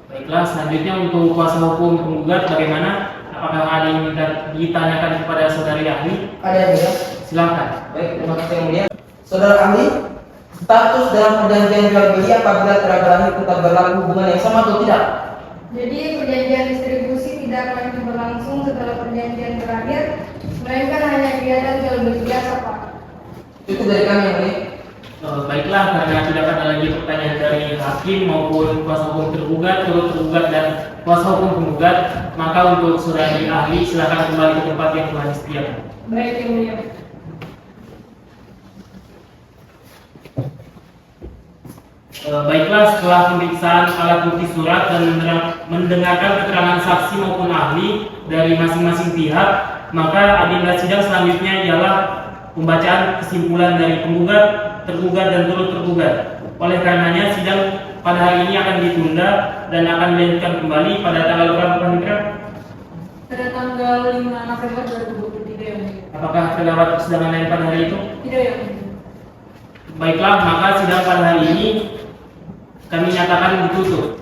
Baiklah, selanjutnya untuk kuasa hukum penggugat bagaimana? Apakah ada yang ditanyakan kepada saudari ahli? Ada yang mulia? Silakan. Baik, terima kasih yang mulia. Saudara ahli, status dalam perjanjian jual beli apabila telah berakhir tetap berlaku hubungan yang sama atau tidak? Jadi perjanjian distribusi tidak akan berlangsung setelah perjanjian berakhir, melainkan hanya kegiatan jual beli biasa, Pak. Cukup dari kami yang mulia. Baiklah, karena tidak ada lagi pertanyaan dari hakim maupun kuasa hukum tergugat, turut tergugat dan kuasa hukum penggugat, maka untuk saudari ahli silakan kembali ke tempat yang telah disediakan. Baik yang mulia. Baiklah, setelah pemeriksaan alat bukti surat dan mendengarkan keterangan saksi maupun ahli dari masing-masing pihak, maka agenda sidang selanjutnya ialah pembacaan kesimpulan dari penggugat, tergugat dan turut tergugat. Oleh karenanya sidang pada hari ini akan ditunda dan akan dilanjutkan kembali pada tanggal berapa, Pak Mitra? Pada tanggal 5 November 2023 yang mulia. Apakah terdapat persidangan lain pada hari itu? Tidak yang mulia. Baiklah, maka sidang pada hari ini kami nyatakan ditutup.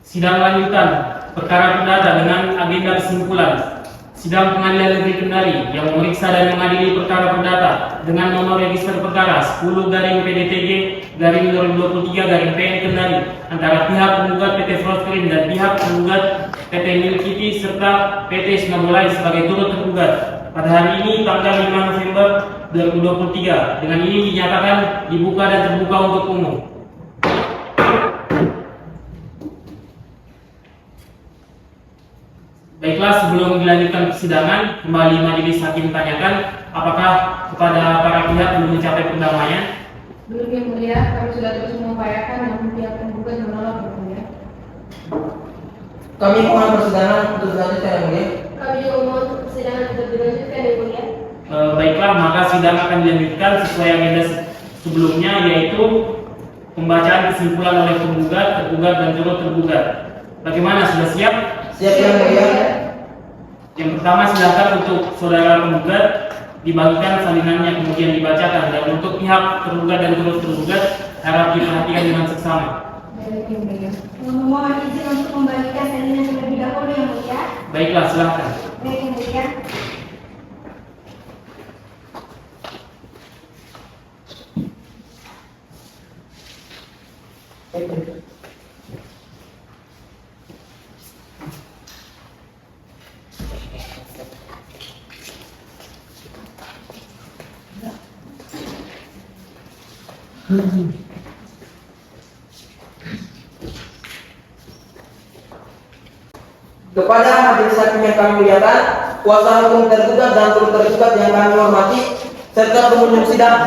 Sidang lanjutan perkara perdata dengan agenda kesimpulan. Sidang Pengadilan Negeri Kendari yang memeriksa dan mengadili perkara perdata dengan nomor register perkara 10/PDTG/2023/PN Kendari antara pihak penggugat PT Frostcream dan pihak penggugat PT Milkiti serta PT Snowball sebagai turut tergugat pada hari ini tanggal 5 November 2023. Dengan ini dinyatakan dibuka dan terbuka untuk umum. Baiklah, sebelum dilanjutkan persidangan, kembali majelis hakim tanyakan apakah kepada para pihak belum mencapai perdamaian? Belum, Yang Mulia. Kami sudah terus mengupayakan namun pihak penggugat menolak, Yang Mulia. Kami mohon persidangan untuk selanjutnya, Yang Mulia. Kami juga mohon persidangan untuk dilanjutkan, Yang Mulia. Baiklah, maka sidang akan dilanjutkan sesuai agenda sebelumnya, yaitu pembacaan kesimpulan oleh penggugat, tergugat, dan turut tergugat. Bagaimana, sudah siap? Siap, Yang Mulia. Yang pertama, silakan untuk saudara penggugat dibagikan salinannya kemudian dibacakan, dan untuk pihak tergugat dan turut tergugat harap diperhatikan dengan seksama. Baik, Yang Mulia. Mohon izin untuk membagikan salinan terlebih dahulu, Yang Mulia. Baiklah, silakan. Baik, Yang Mulia. Kepada majelis hakim yang kami muliakan, kuasa hukum tergugat dan turut tergugat yang kami hormati, serta pengunjung sidang.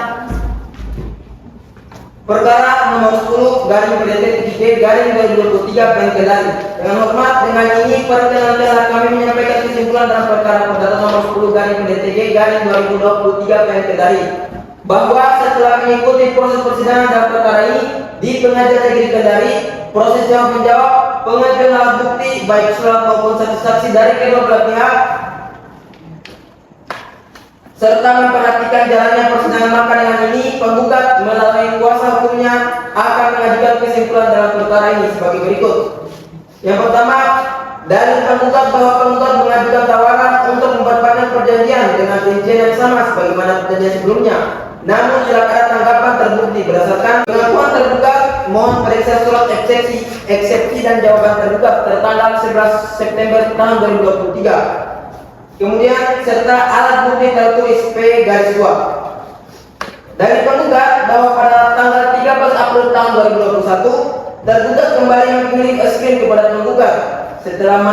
Perkara nomor 10/PDT-3/2023 PN Kendari. Dengan hormat, dengan ini perkenankan kami menyampaikan kesimpulan dalam perkara perdata nomor 10/PDT-3/2023 PN Kendari, bahwa setelah mengikuti proses persidangan dalam perkara ini di Pengadilan Negeri Kendari, proses jawab menjawab, pengajuan alat bukti baik surat maupun saksi-saksi dari kedua belah pihak, serta memperhatikan jalannya persidangan, maka dengan ini penggugat melalui kuasa hukumnya akan mengajukan kesimpulan dalam perkara ini sebagai berikut. Yang pertama, dalil penggugat bahwa penggugat mengajukan tawaran untuk memperpanjang perjanjian dengan rincian yang sama sebagaimana perjanjian sebelumnya. Namun tidak ada tanggapan terbukti berdasarkan pengakuan tergugat. Mohon periksa surat eksepsi dan jawaban tergugat tertanggal 11 September tahun 2023. Kemudian serta alat bukti tertulis P/2. Dari penggugat bahwa pada tanggal 13 April tahun 2021 tergugat kembali mengirim es krim kepada penggugat setelah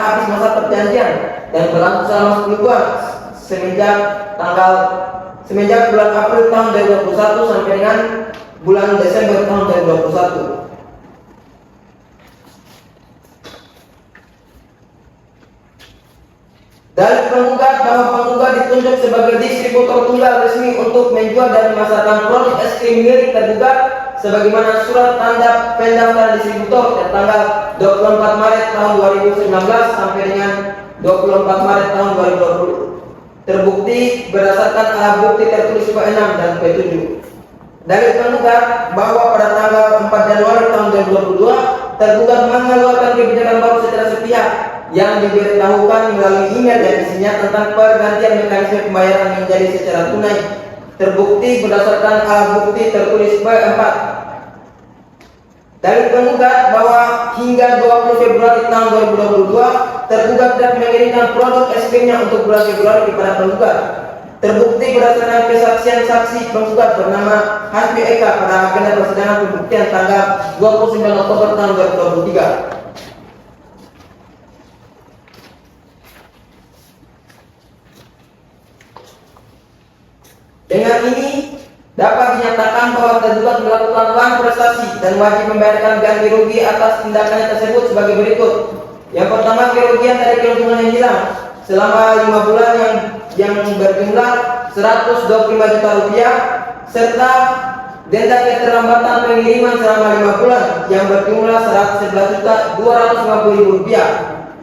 habis masa perjanjian dan berlaku selama 10 bulan semenjak bulan April tahun 2021 sampai dengan bulan Desember tahun 2021. Dari penggugat bahwa penggugat ditunjuk sebagai distributor tunggal resmi untuk menjual dan memasarkan produk es krim milik tergugat sebagaimana surat tanda pendaftaran distributor tertanggal 24 Maret tahun 2019 sampai dengan 24 Maret tahun 2020. Terbukti berdasarkan alat bukti tertulis P6 dan P7. Dari penggugat bahwa pada tanggal 4 Januari tahun 2022 tergugat mengeluarkan kebijakan baru secara sepihak yang diberitahukan melalui email yang isinya tentang pergantian mekanisme pembayaran menjadi secara tunai. Terbukti berdasarkan alat bukti tertulis P4. Dari penggugat bahwa hingga 20 Februari tahun 2022 tergugat tidak mengirimkan produk es krimnya untuk bulan Februari kepada penggugat. Terbukti berdasarkan kesaksian saksi penggugat bernama Hasbi Eka pada agenda persidangan pembuktian tanggal 29 Oktober tahun 2023. Dengan ini dapat dinyatakan bahwa tergugat melakukan ulang prestasi dan wajib membayarkan ganti rugi atas tindakannya tersebut sebagai berikut. Yang pertama, kerugian dari keuntungan yang hilang selama 5 bulan yang berjumlah 125 juta rupiah serta denda keterlambatan pengiriman selama 5 bulan yang berjumlah 111.250.000 rupiah.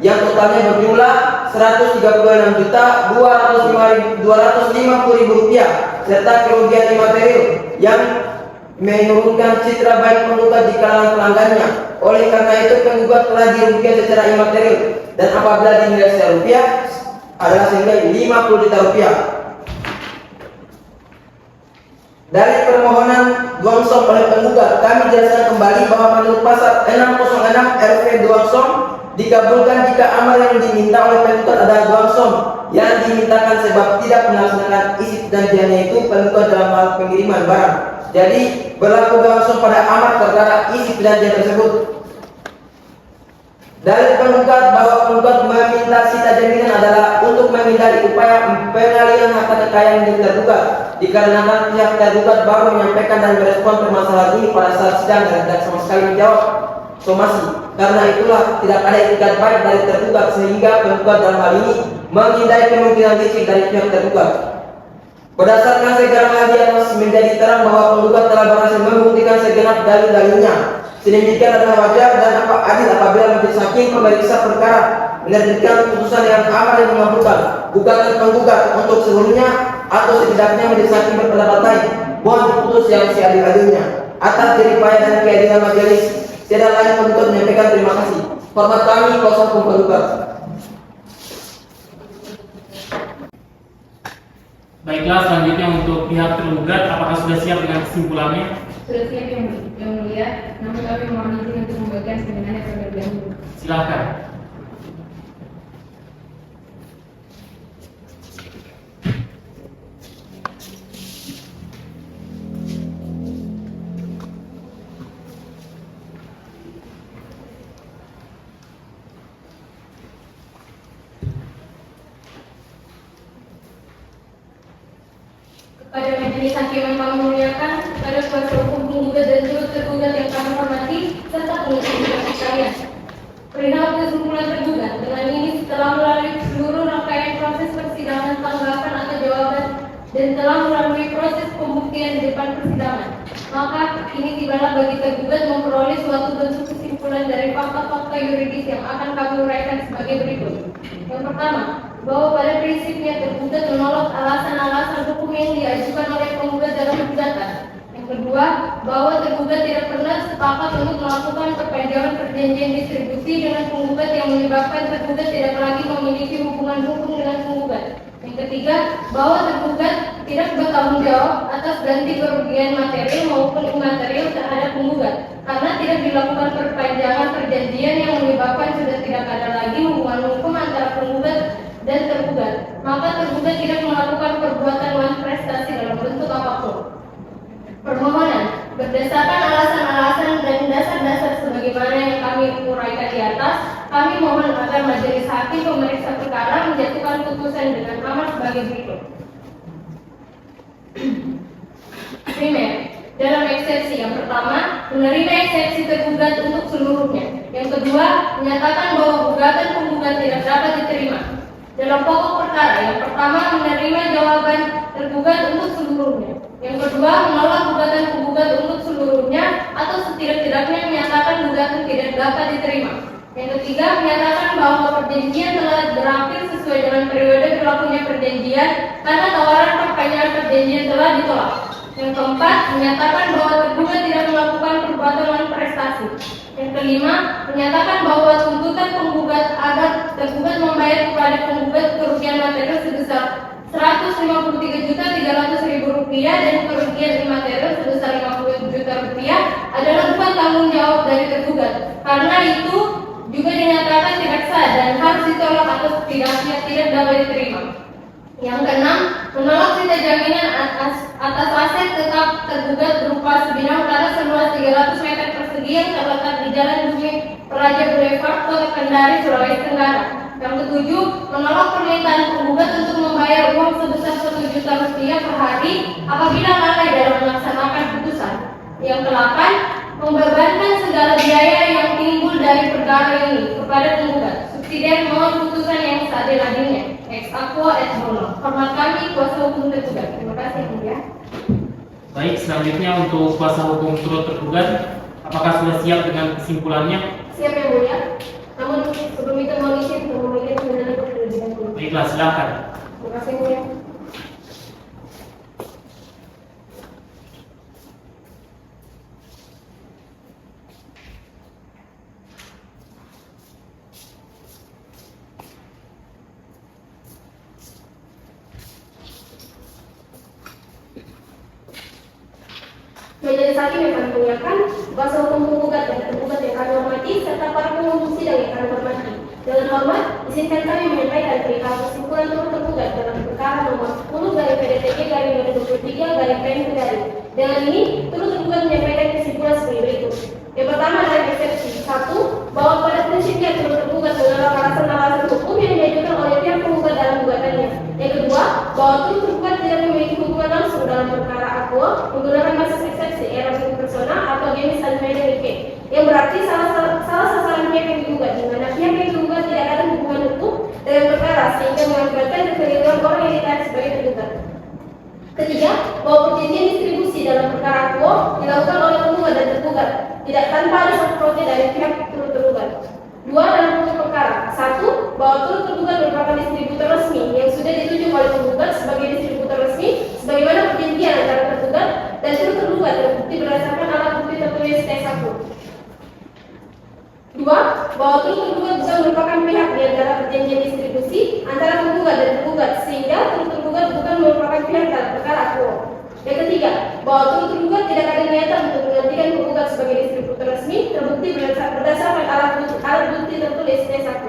yang totalnya berjumlah Rp136.250.000 serta kerugian imaterial yang menurunkan citra baik penggugat di kalangan pelanggannya. Oleh karena itu penggugat telah dirugikan secara imaterial dan apabila dinilai secara rupiah adalah senilai Rp50 juta. Dari permohonan Duangsom oleh penggugat, kami jelaskan kembali bahwa menurut pasal 606 RV Duangsom dikabulkan jika amal yang diminta oleh penggugat adalah Duangsom yang dimintakan sebab tidak melaksanakan isi perjanjiannya itu penggugat dalam hal pengiriman barang. Jadi berlaku Duangsom pada amal perkara isi perjanjian tersebut. Dalil penggugat bahwa penggugat meminta sita jaminan adalah untuk menghindari upaya pengalihan harta kekayaan dari tergugat, dikarenakan pihak tergugat baru menyampaikan dan merespon permasalahan ini pada saat sidang dan tidak sama sekali menjawab somasi. Karena itulah tidak ada etikat baik dari tergugat sehingga penggugat dalam hal ini menghindari kemungkinan licik dari pihak tergugat. Berdasarkan segala hal di atas menjadi terang bahwa penggugat telah berhasil membuktikan segenap dalil-dalilnya. Sedemikian adalah wajar dan adil apabila majelis hakim pemeriksa perkara menerbitkan putusan yang aman dan mengabulkan gugatan penggugat untuk seluruhnya atau setidaknya majelis hakim berpendapat lain mohon diputus yang seadil-adilnya. Atas jeripaya dan keadilan majelis, tiada lain untuk menyampaikan terima kasih. Hormat kami, kuasa hukum penggugat. Baiklah, selanjutnya untuk pihak tergugat, apakah sudah siap dengan kesimpulannya? Sudah siap yang mulia, namun kami mohon izin untuk membagikan sebenarnya terlebih dahulu. Silakan. Pada majelis hakim yang kami muliakan, pada kuasa hukum penggugat dan turut tergugat yang kami hormati, serta penggugat sekalian. Perihal kesimpulan tergugat, dengan ini setelah melalui seluruh rangkaian proses persidangan tanggapan atau jawaban dan telah melalui proses pembuktian di depan persidangan, maka ini tibalah bagi tergugat memperoleh suatu bentuk kesimpulan dari fakta-fakta yuridis yang akan kami uraikan sebagai berikut. Yang pertama, bahwa pada prinsipnya tergugat menolak alasan-alasan hukum yang diajukan oleh penggugat dalam gugatan. Yang kedua, bahwa tergugat tidak pernah sepakat untuk melakukan perpanjangan perjanjian distribusi dengan penggugat yang menyebabkan tergugat tidak lagi memiliki hubungan hukum dengan penggugat. Yang ketiga, bahwa tergugat tidak bertanggung jawab atas ganti kerugian material maupun imaterial terhadap penggugat karena tidak dilakukan perpanjangan perjanjian yang menyebabkan sudah tidak ada lagi hubungan hukum antara penggugat dan tergugat, maka tergugat tidak melakukan perbuatan manifestasi dalam bentuk apapun. Permohonan berdasarkan alasan-alasan dan dasar-dasar sebagaimana yang kami uraikan di atas, kami mohon agar majelis hakim pemeriksa perkara menjatuhkan putusan dengan amat sebagai berikut. Primer, dalam eksepsi yang pertama, menerima eksepsi tergugat untuk seluruhnya. Yang kedua, menyatakan bahwa gugatan penggugat tidak dapat diterima. Dalam pokok perkara, yang pertama menerima jawaban tergugat untuk seluruhnya. Yang kedua, menolak gugatan penggugat untuk seluruhnya atau setidak-tidaknya menyatakan gugatan tidak dapat diterima. Yang ketiga, menyatakan bahwa perjanjian telah berakhir sesuai dengan periode berlakunya perjanjian karena tawaran perpanjangan perjanjian telah ditolak. Yang keempat, menyatakan bahwa tergugat tidak melakukan perbuatan manifestasi. Yang kelima, menyatakan bahwa tuntutan penggugat agar tergugat membayar kepada penggugat kerugian material sebesar Rp153.300.000 dan kerugian imaterial sebesar Rp50 juta adalah bukan tanggung jawab dari tergugat. Karena itu juga dinyatakan tidak sah dan harus ditolak atau setidaknya tidak dapat diterima. Yang keenam, menolak sita jaminan atas aset tetap tergugat berupa sebidang tanah seluas 300 meter persegi yang terletak di Jalan Bumi Raja Boulevard, Kota Kendari, Sulawesi Tenggara. Yang ketujuh, menolak permintaan penggugat untuk membayar uang sebesar Rp1 juta per hari apabila lalai dalam melaksanakan putusan. Yang kedelapan, membebankan segala biaya yang timbul dari perkara ini kepada penggugat. Subsidiar mohon putusan yang seadil-adilnya. Ex aqua et bono. Hormat kami, kuasa hukum tergugat. Terima kasih, Yang Mulia. Baik, selanjutnya untuk kuasa hukum turut tergugat, apakah sudah siap dengan kesimpulannya? Siap, Yang Mulia. Namun sebelum itu mohon izin Baiklah, silakan. Terima kasih Mulia. Majelis Hakim yang kami muliakan, kuasa hukum penggugat dan tergugat yang kami hormati, serta para pengunjung sidang yang kami hormati. Dengan hormat, izinkan kami menyampaikan perihal kesimpulan turut tergugat dalam perkara nomor 10/PDTG/2023/PN Kendari. Dengan ini, turut tergugat menyampaikan kesimpulan sebagai berikut. Yang pertama adalah eksepsi. 1. Bahwa pada prinsipnya turut tergugat dengan alasan-alasan hukum yang diajukan oleh pihak penggugat dalam gugatannya. Yang kedua, bahwa turut tergugat tidak memiliki hubungan langsung dalam perkara akuo menggunakan basis eksepsi era personal atau jenis unmedicated, yang berarti salah sasaran pihak yang digugat, di mana pihak yang digugat tidak ada hubungan hukum dengan perkara sehingga mengakibatkan kekeliruan orang yang ditarik sebagai tergugat. Ketiga, bahwa perjanjian distribusi dalam perkara akuo dilakukan oleh penggugat dan tergugat tidak tanpa ada satu protes dari pihak turut tergugat. 2. Dalam pokok perkara. 1. Bahwa turut tergugat merupakan distributor resmi yang sudah ditunjuk oleh penggugat sebagai distributor resmi sebagaimana perjanjian antara tergugat dan turut tergugat terbukti berdasarkan alat bukti tertulis T1. 2. Bahwa turut tergugat juga merupakan pihak di antara perjanjian distribusi antara penggugat dan tergugat sehingga turut tergugat bukan merupakan pihak dalam perkara akuo. Yang ketiga, bahwa turut tergugat tidak ada niatan untuk menggantikan penggugat sebagai distributor resmi terbukti berdasarkan alat bukti tertulis T1.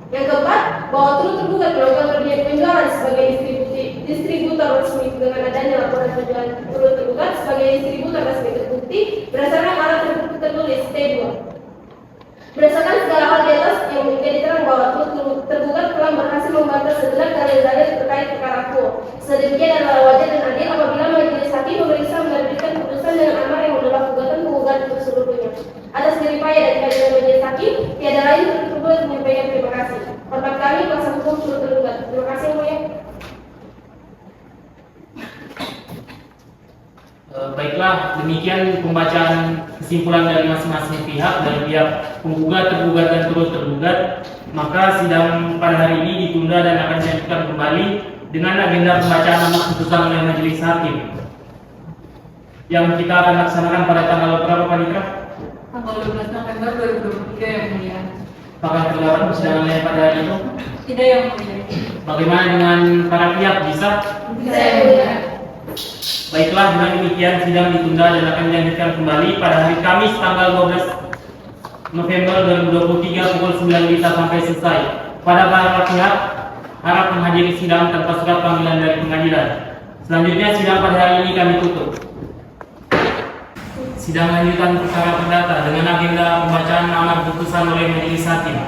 Yang keempat, bahwa turut tergugat melakukan penjualan sebagai distributor resmi dengan adanya laporan penjualan turut tergugat sebagai distributor resmi terbukti berdasarkan alat bukti tertulis T2. Berdasarkan segala hal di atas yang menjadi terang bahwa turut tergugat telah berhasil membantah segenap dalil-dalil terkait perkara akuo. Sedemikian adalah wajar dan adil apabila majelis hakim memeriksa menerbitkan putusan dengan amar yang menolak gugatan penggugat untuk seluruhnya. Atas jeripaya dan kehadiran majelis hakim, tiada lain turut tergugat menyampaikan terima kasih. Hormat kami, kuasa hukum turut tergugat. Terima kasih Yang Mulia. Baiklah, demikian pembacaan kesimpulan dari masing-masing pihak, dari pihak penggugat, tergugat, dan turut tergugat. Maka sidang pada hari ini ditunda dan akan dilanjutkan kembali dengan agenda pembacaan amat putusan oleh majelis hakim yang kita akan laksanakan pada tanggal berapa Pak Dika? Tanggal 12 November 2023 Yang Mulia. Apakah terdapat persidangannya pada hari itu? Tidak Yang Mulia. Bagaimana dengan para pihak, bisa? Bisa Yang Mulia. Baiklah, dengan demikian sidang ditunda dan akan dilanjutkan kembali pada hari Kamis tanggal 12 November 2023 pukul 9 WITA sampai selesai. Pada para pihak harap menghadiri sidang tanpa surat panggilan dari pengadilan. Selanjutnya sidang pada hari ini kami tutup. Sidang lanjutan perkara perdata dengan agenda pembacaan amar putusan oleh majelis hakim.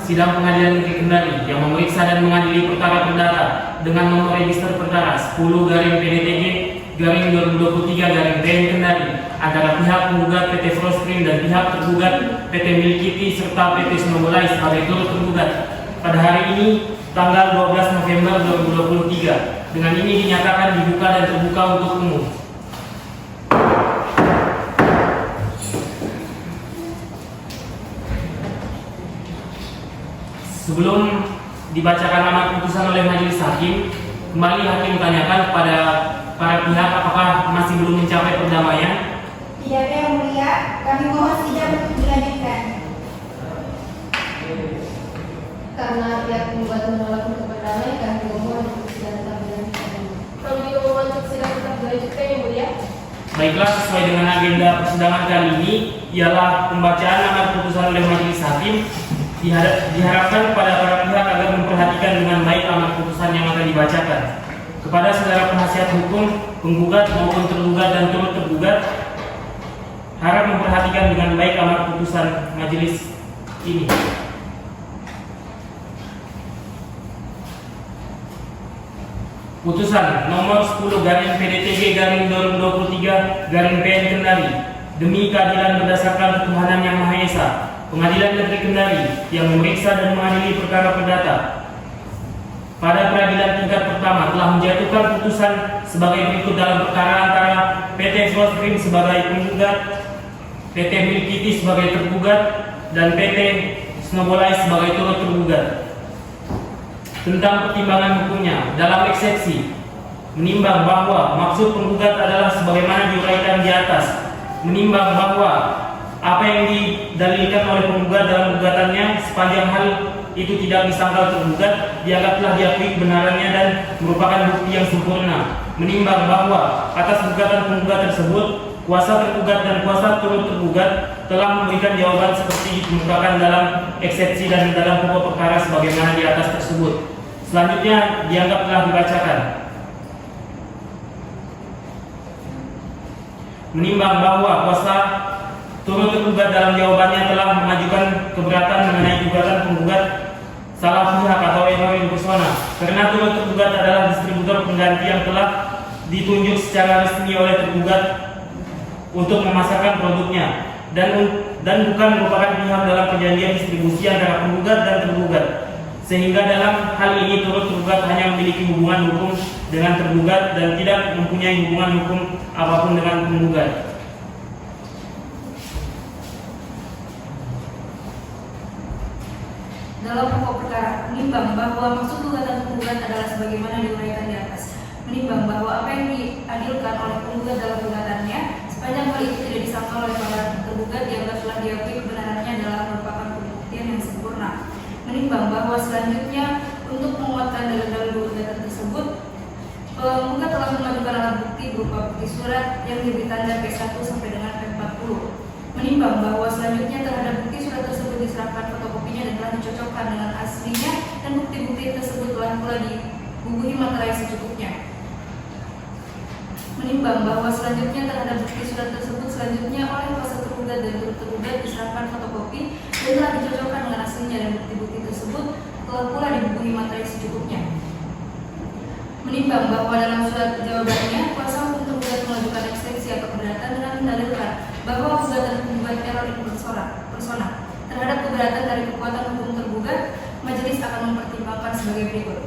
Sidang Pengadilan Negeri Kendari yang memeriksa dan mengadili perkara perdata dengan nomor register perkara 10/PDTG/2023/PN Kendari antara pihak penggugat PT Froststream dan pihak tergugat PT Milkiti serta PT Snowball sebagai turut tergugat pada hari ini tanggal 12 November 2023. Dengan ini dinyatakan dibuka dan terbuka untuk umum. Sebelum dibacakan amar putusan oleh majelis hakim, kembali hakim tanyakan kepada para pihak apakah masih belum mencapai perdamaian. Tidak ada Yang Mulia, kami mohon sidang untuk dilanjutkan. Karena pihak penggugat menolak untuk berdamai, kami mohon untuk sidang tetap dilanjutkan. Kami juga mohon untuk sidang tetap dilanjutkan Yang Mulia. Baiklah, sesuai dengan agenda persidangan kali ini ialah pembacaan amar putusan oleh majelis hakim. Diharapkan kepada para pihak agar memperhatikan dengan baik amar putusan yang akan dibacakan. Kepada saudara penasihat hukum, penggugat maupun tergugat dan turut tergugat, harap memperhatikan dengan baik amar putusan majelis ini. Putusan nomor 10/PDTG/2023/PN Kendari demi keadilan berdasarkan ketuhanan yang Maha Esa. Pengadilan Negeri Kendari yang memeriksa dan mengadili perkara perdata pada peradilan tingkat pertama telah menjatuhkan putusan sebagai berikut dalam perkara antara PT Froststream sebagai penggugat, PT Milkiti sebagai tergugat, dan PT Snowball sebagai turut tergugat. tentang pertimbangan hukumnya dalam eksepsi menimbang bahwa maksud penggugat adalah sebagaimana diuraikan di atas, menimbang bahwa apa yang didalilkan oleh penggugat dalam gugatannya sepanjang hal itu tidak disangkal tergugat dianggap telah diakui kebenarannya dan merupakan bukti yang sempurna, menimbang bahwa atas gugatan penggugat tersebut kuasa tergugat dan kuasa turut tergugat telah memberikan jawaban seperti dikemukakan dalam eksepsi dan dalam pokok perkara sebagaimana di atas tersebut. Selanjutnya dianggap telah dibacakan. Menimbang bahwa kuasa turut tergugat dalam jawabannya telah mengajukan keberatan mengenai gugatan penggugat salah pihak atau error in persona, karena turut tergugat adalah distributor pengganti yang telah ditunjuk secara resmi oleh tergugat untuk memasarkan produknya dan bukan merupakan pihak dalam perjanjian distribusi antara penggugat dan tergugat, sehingga dalam hal ini turut tergugat hanya memiliki hubungan hukum dengan tergugat dan tidak mempunyai hubungan hukum apapun dengan penggugat. Dalam pokok perkara, menimbang bahwa maksud gugatan penggugat adalah sebagaimana diuraikan di atas, menimbang bahwa apa yang diadilkan oleh penggugat dalam gugatannya sepanjang hal itu tidak disangkal oleh para tergugat dianggap telah diakui kebenarannya adalah merupakan pembuktian yang sempurna, menimbang bahwa selanjutnya untuk menguatkan dalil-dalil gugatan tersebut penggugat telah mengajukan alat bukti berupa bukti surat yang diberi tanda P1 sampai dengan P40, menimbang bahwa selanjutnya terhadap bukti surat tersebut diserahkan fotokopinya dan telah dicocokkan dengan aslinya dan bukti-bukti tersebut telah pula dibubuhi materai secukupnya, menimbang bahwa selanjutnya terhadap bukti surat tersebut selanjutnya oleh kuasa tergugat dan turut tergugat diserahkan fotokopi dan telah dicocokkan dengan aslinya dan bukti-bukti tersebut telah pula dibubuhi materai secukupnya, menimbang bahwa dalam surat jawabannya kuasa hukum tergugat mengajukan eksepsi atau keberatan dengan mendalilkan bahwa gugatan penggugat error in persona terhadap keberatan dari kekuatan hukum tergugat, majelis akan mempertimbangkan sebagai berikut.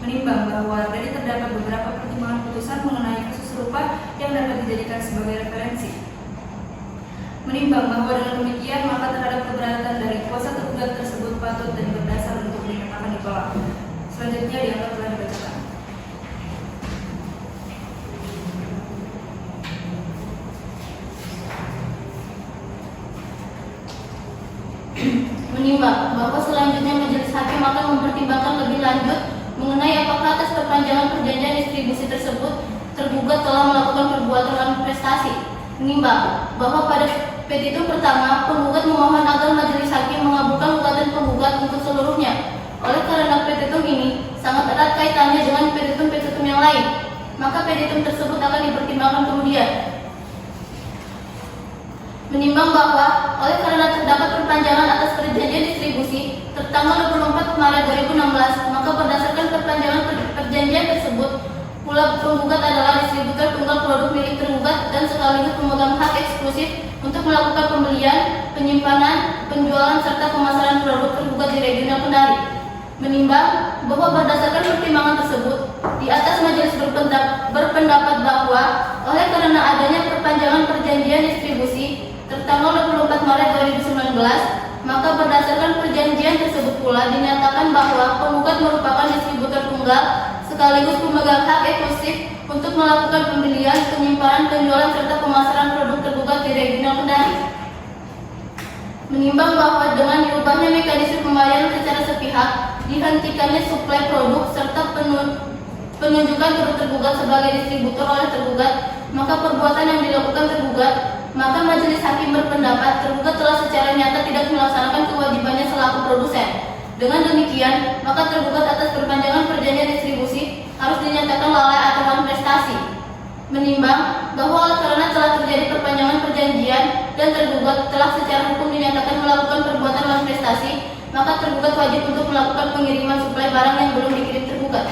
Menimbang bahwa dari terdapat beberapa pertimbangan putusan mengenai kasus serupa yang dapat dijadikan sebagai referensi. Menimbang bahwa dengan demikian maka terhadap keberatan dari kuasa tergugat tersebut patut dan berdasar untuk dinyatakan ditolak. Selanjutnya dianggap telah dibacakan. Menimbang bahwa selanjutnya majelis hakim akan mempertimbangkan lebih lanjut mengenai apakah atas perpanjangan perjanjian distribusi tersebut tergugat telah melakukan perbuatan manifestasi. Menimbang bahwa pada petitum pertama penggugat memohon agar majelis hakim mengabulkan gugatan penggugat untuk seluruhnya. Oleh karena petitum ini sangat erat kaitannya dengan petitum-petitum yang lain, maka petitum tersebut akan dipertimbangkan kemudian. Menimbang bahwa oleh karena terdapat perpanjangan atas perjanjian distribusi tertanggal 24 Maret 2016, maka berdasarkan perpanjangan perjanjian tersebut pula penggugat adalah distributor tunggal produk milik tergugat dan sekaligus pemegang hak eksklusif untuk melakukan pembelian, penyimpanan, penjualan serta pemasaran produk tergugat di regional Kendari. Menimbang bahwa berdasarkan pertimbangan tersebut, di atas majelis berpendapat bahwa oleh karena adanya perpanjangan perjanjian distribusi tertanggal 24 Maret 2019, maka berdasarkan perjanjian tersebut pula dinyatakan bahwa penggugat merupakan distributor tunggal sekaligus pemegang hak eksklusif untuk melakukan pembelian, penyimpanan, penjualan serta pemasaran produk tergugat di regional Kendari. Menimbang bahwa dengan diubahnya mekanisme pembayaran secara sepihak, dihentikannya suplai produk serta penunjukan turut tergugat sebagai distributor oleh tergugat, maka perbuatan yang dilakukan tergugat, maka majelis hakim berpendapat tergugat telah secara nyata tidak melaksanakan kewajibannya selaku produsen. Dengan demikian, maka tergugat atas perpanjangan perjanjian distribusi harus dinyatakan lalai atau manifestasi. Menimbang bahwa oleh karena telah terjadi perpanjangan perjanjian dan tergugat telah secara hukum dinyatakan melakukan perbuatan manifestasi, maka tergugat wajib untuk melakukan pengiriman suplai barang yang belum dikirim tergugat.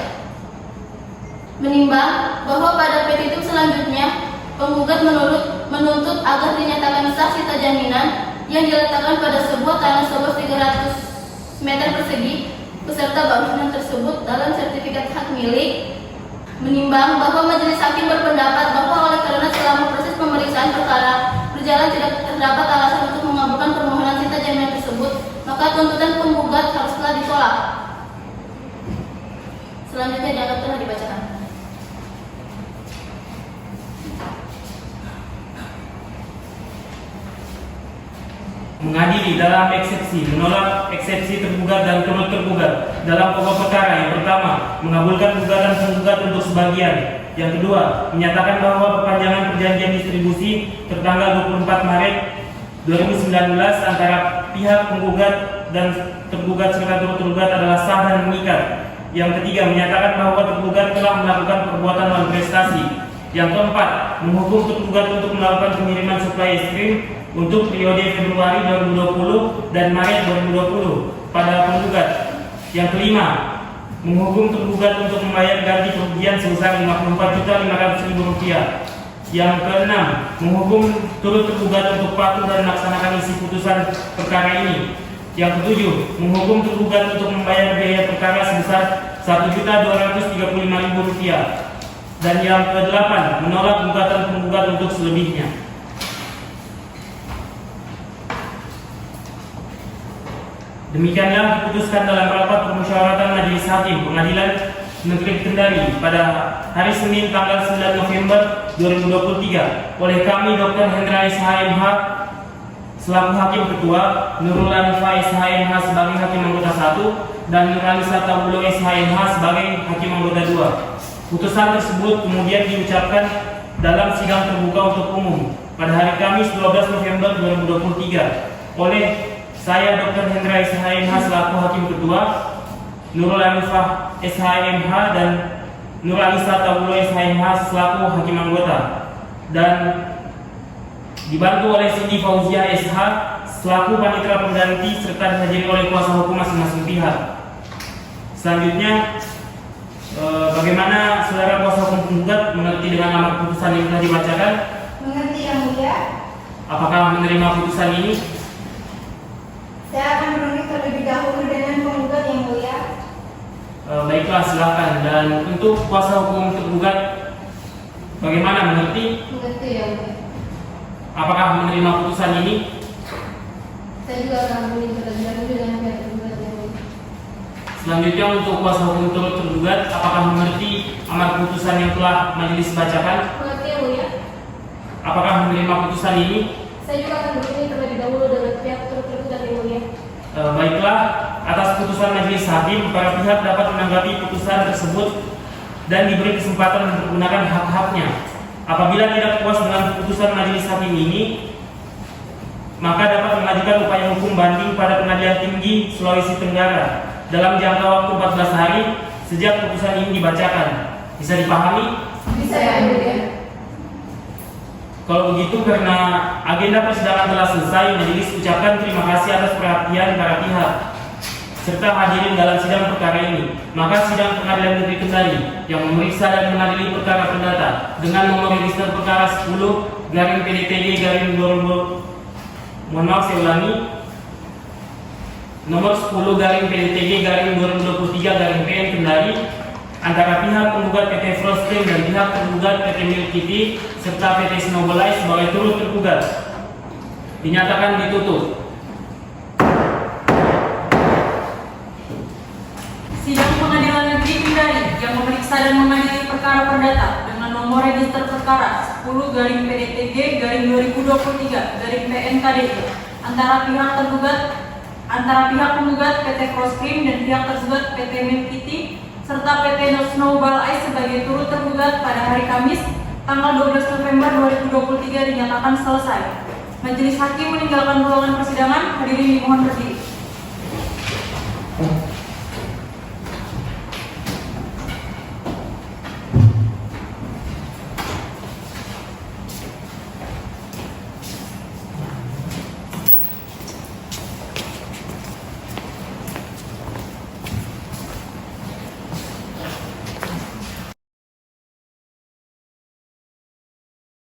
Menimbang bahwa pada petitum selanjutnya penggugat menuntut agar dinyatakan sah sita jaminan yang diletakkan pada sebuah tanah seluas 300 meter persegi beserta bangunan tersebut dalam sertifikat hak milik. Menimbang bahwa majelis hakim berpendapat bahwa oleh karena selama proses pemeriksaan perkara berjalan tidak terdapat alasan untuk mengabulkan permohonan sita jaminan tersebut, maka tuntutan penggugat haruslah ditolak. Selanjutnya dianggap telah dibacakan. Mengadili dalam eksepsi, menolak eksepsi tergugat dan turut tergugat dalam pokok perkara. Yang pertama, mengabulkan gugatan penggugat untuk sebagian. Yang kedua, menyatakan bahwa perpanjangan perjanjian distribusi tertanggal 24 Maret 2019 antara pihak penggugat dan tergugat serta turut tergugat adalah sah dan mengikat. Yang ketiga, menyatakan bahwa tergugat telah melakukan perbuatan malprestasi. Yang keempat, menghukum tergugat untuk melakukan pengiriman suplai es krim untuk periode Februari 2020 dan Maret 2020 pada penggugat. Yang kelima, menghukum tergugat untuk membayar ganti kerugian sebesar Rp54.500.000. Yang keenam, menghukum turut tergugat untuk patuh dan melaksanakan isi putusan perkara ini. Yang ketujuh, menghukum tergugat untuk membayar biaya perkara sebesar Rp1.235.000. Dan yang kedelapan, menolak gugatan penggugat untuk selebihnya. Demikianlah diputuskan dalam rapat permusyawaratan Majelis Hakim Pengadilan Negeri Kendari pada hari Senin tanggal 9 November 2023 oleh kami Dr. Hendra SHMH selaku Hakim Ketua, Nurul Anifah SHMH sebagai Hakim Anggota 1 dan Nuralisa Tabulo SHMH sebagai Hakim Anggota 2. Putusan tersebut kemudian diucapkan dalam sidang terbuka untuk umum pada hari Kamis 12 November 2023 oleh saya Dr. Hendra SHMH selaku Hakim Ketua, Nurul Anifah SHMH dan Nuralisa Tabulo SHMH selaku Hakim Anggota, dan dibantu oleh Siti Fauzia SH selaku panitera pengganti serta dihadiri oleh kuasa hukum masing-masing pihak. Selanjutnya, bagaimana saudara kuasa hukum penggugat mengerti dengan amar putusan yang telah dibacakan? Mengerti yang mulia. Apakah menerima putusan ini? Saya akan menunjuk terlebih dahulu dengan penggugat yang mulia. Baiklah, silakan. Dan untuk kuasa hukum tergugat, bagaimana mengerti? Mengerti yang mulia. Apakah menerima putusan ini? Saya juga akan menunjuk terlebih dahulu dengan pihak tergugat yang mulia. Selanjutnya untuk kuasa hukum turut tergugat, apakah mengerti amar putusan yang telah majelis bacakan? Mengerti yang mulia. Apakah menerima putusan ini? Saya juga akan berunding terlebih dahulu dengan pihak tergugat yang mulia. Baiklah, atas putusan majelis hakim, para pihak dapat menanggapi putusan tersebut dan diberi kesempatan untuk menggunakan hak-haknya. Apabila tidak puas dengan putusan majelis hakim ini, maka dapat mengajukan upaya hukum banding pada Pengadilan Tinggi Sulawesi Tenggara dalam jangka waktu 14 hari sejak putusan ini dibacakan. Bisa dipahami? Bisa yang mulia. Kalau begitu, karena agenda persidangan telah selesai, majelis ucapkan terima kasih atas perhatian para pihak serta hadirin dalam sidang perkara ini. Maka sidang Pengadilan Negeri Kendari yang memeriksa dan mengadili perkara perdata dengan nomor register perkara 10/PDTG/2020, mohon maaf saya ulangi, nomor 10/PDTG/2023/PN Kendari, antara pihak penggugat PT Frostream dan pihak tergugat PT Milk Kitty serta PT Snowbelize sebagai turut tergugat dinyatakan ditutup. Sidang Pengadilan Negeri Kendari yang memeriksa dan mengadili perkara perdata dengan nomor register perkara 10/PDTG/2023/PN KDI antara pihak penggugat PT Frostream dan pihak tergugat PT Milk Kitty serta PT Snowball Ice sebagai turut tergugat pada hari Kamis tanggal 12 November 2023 dinyatakan selesai. Majelis hakim meninggalkan ruangan persidangan. Hadirin dimohon berdiri.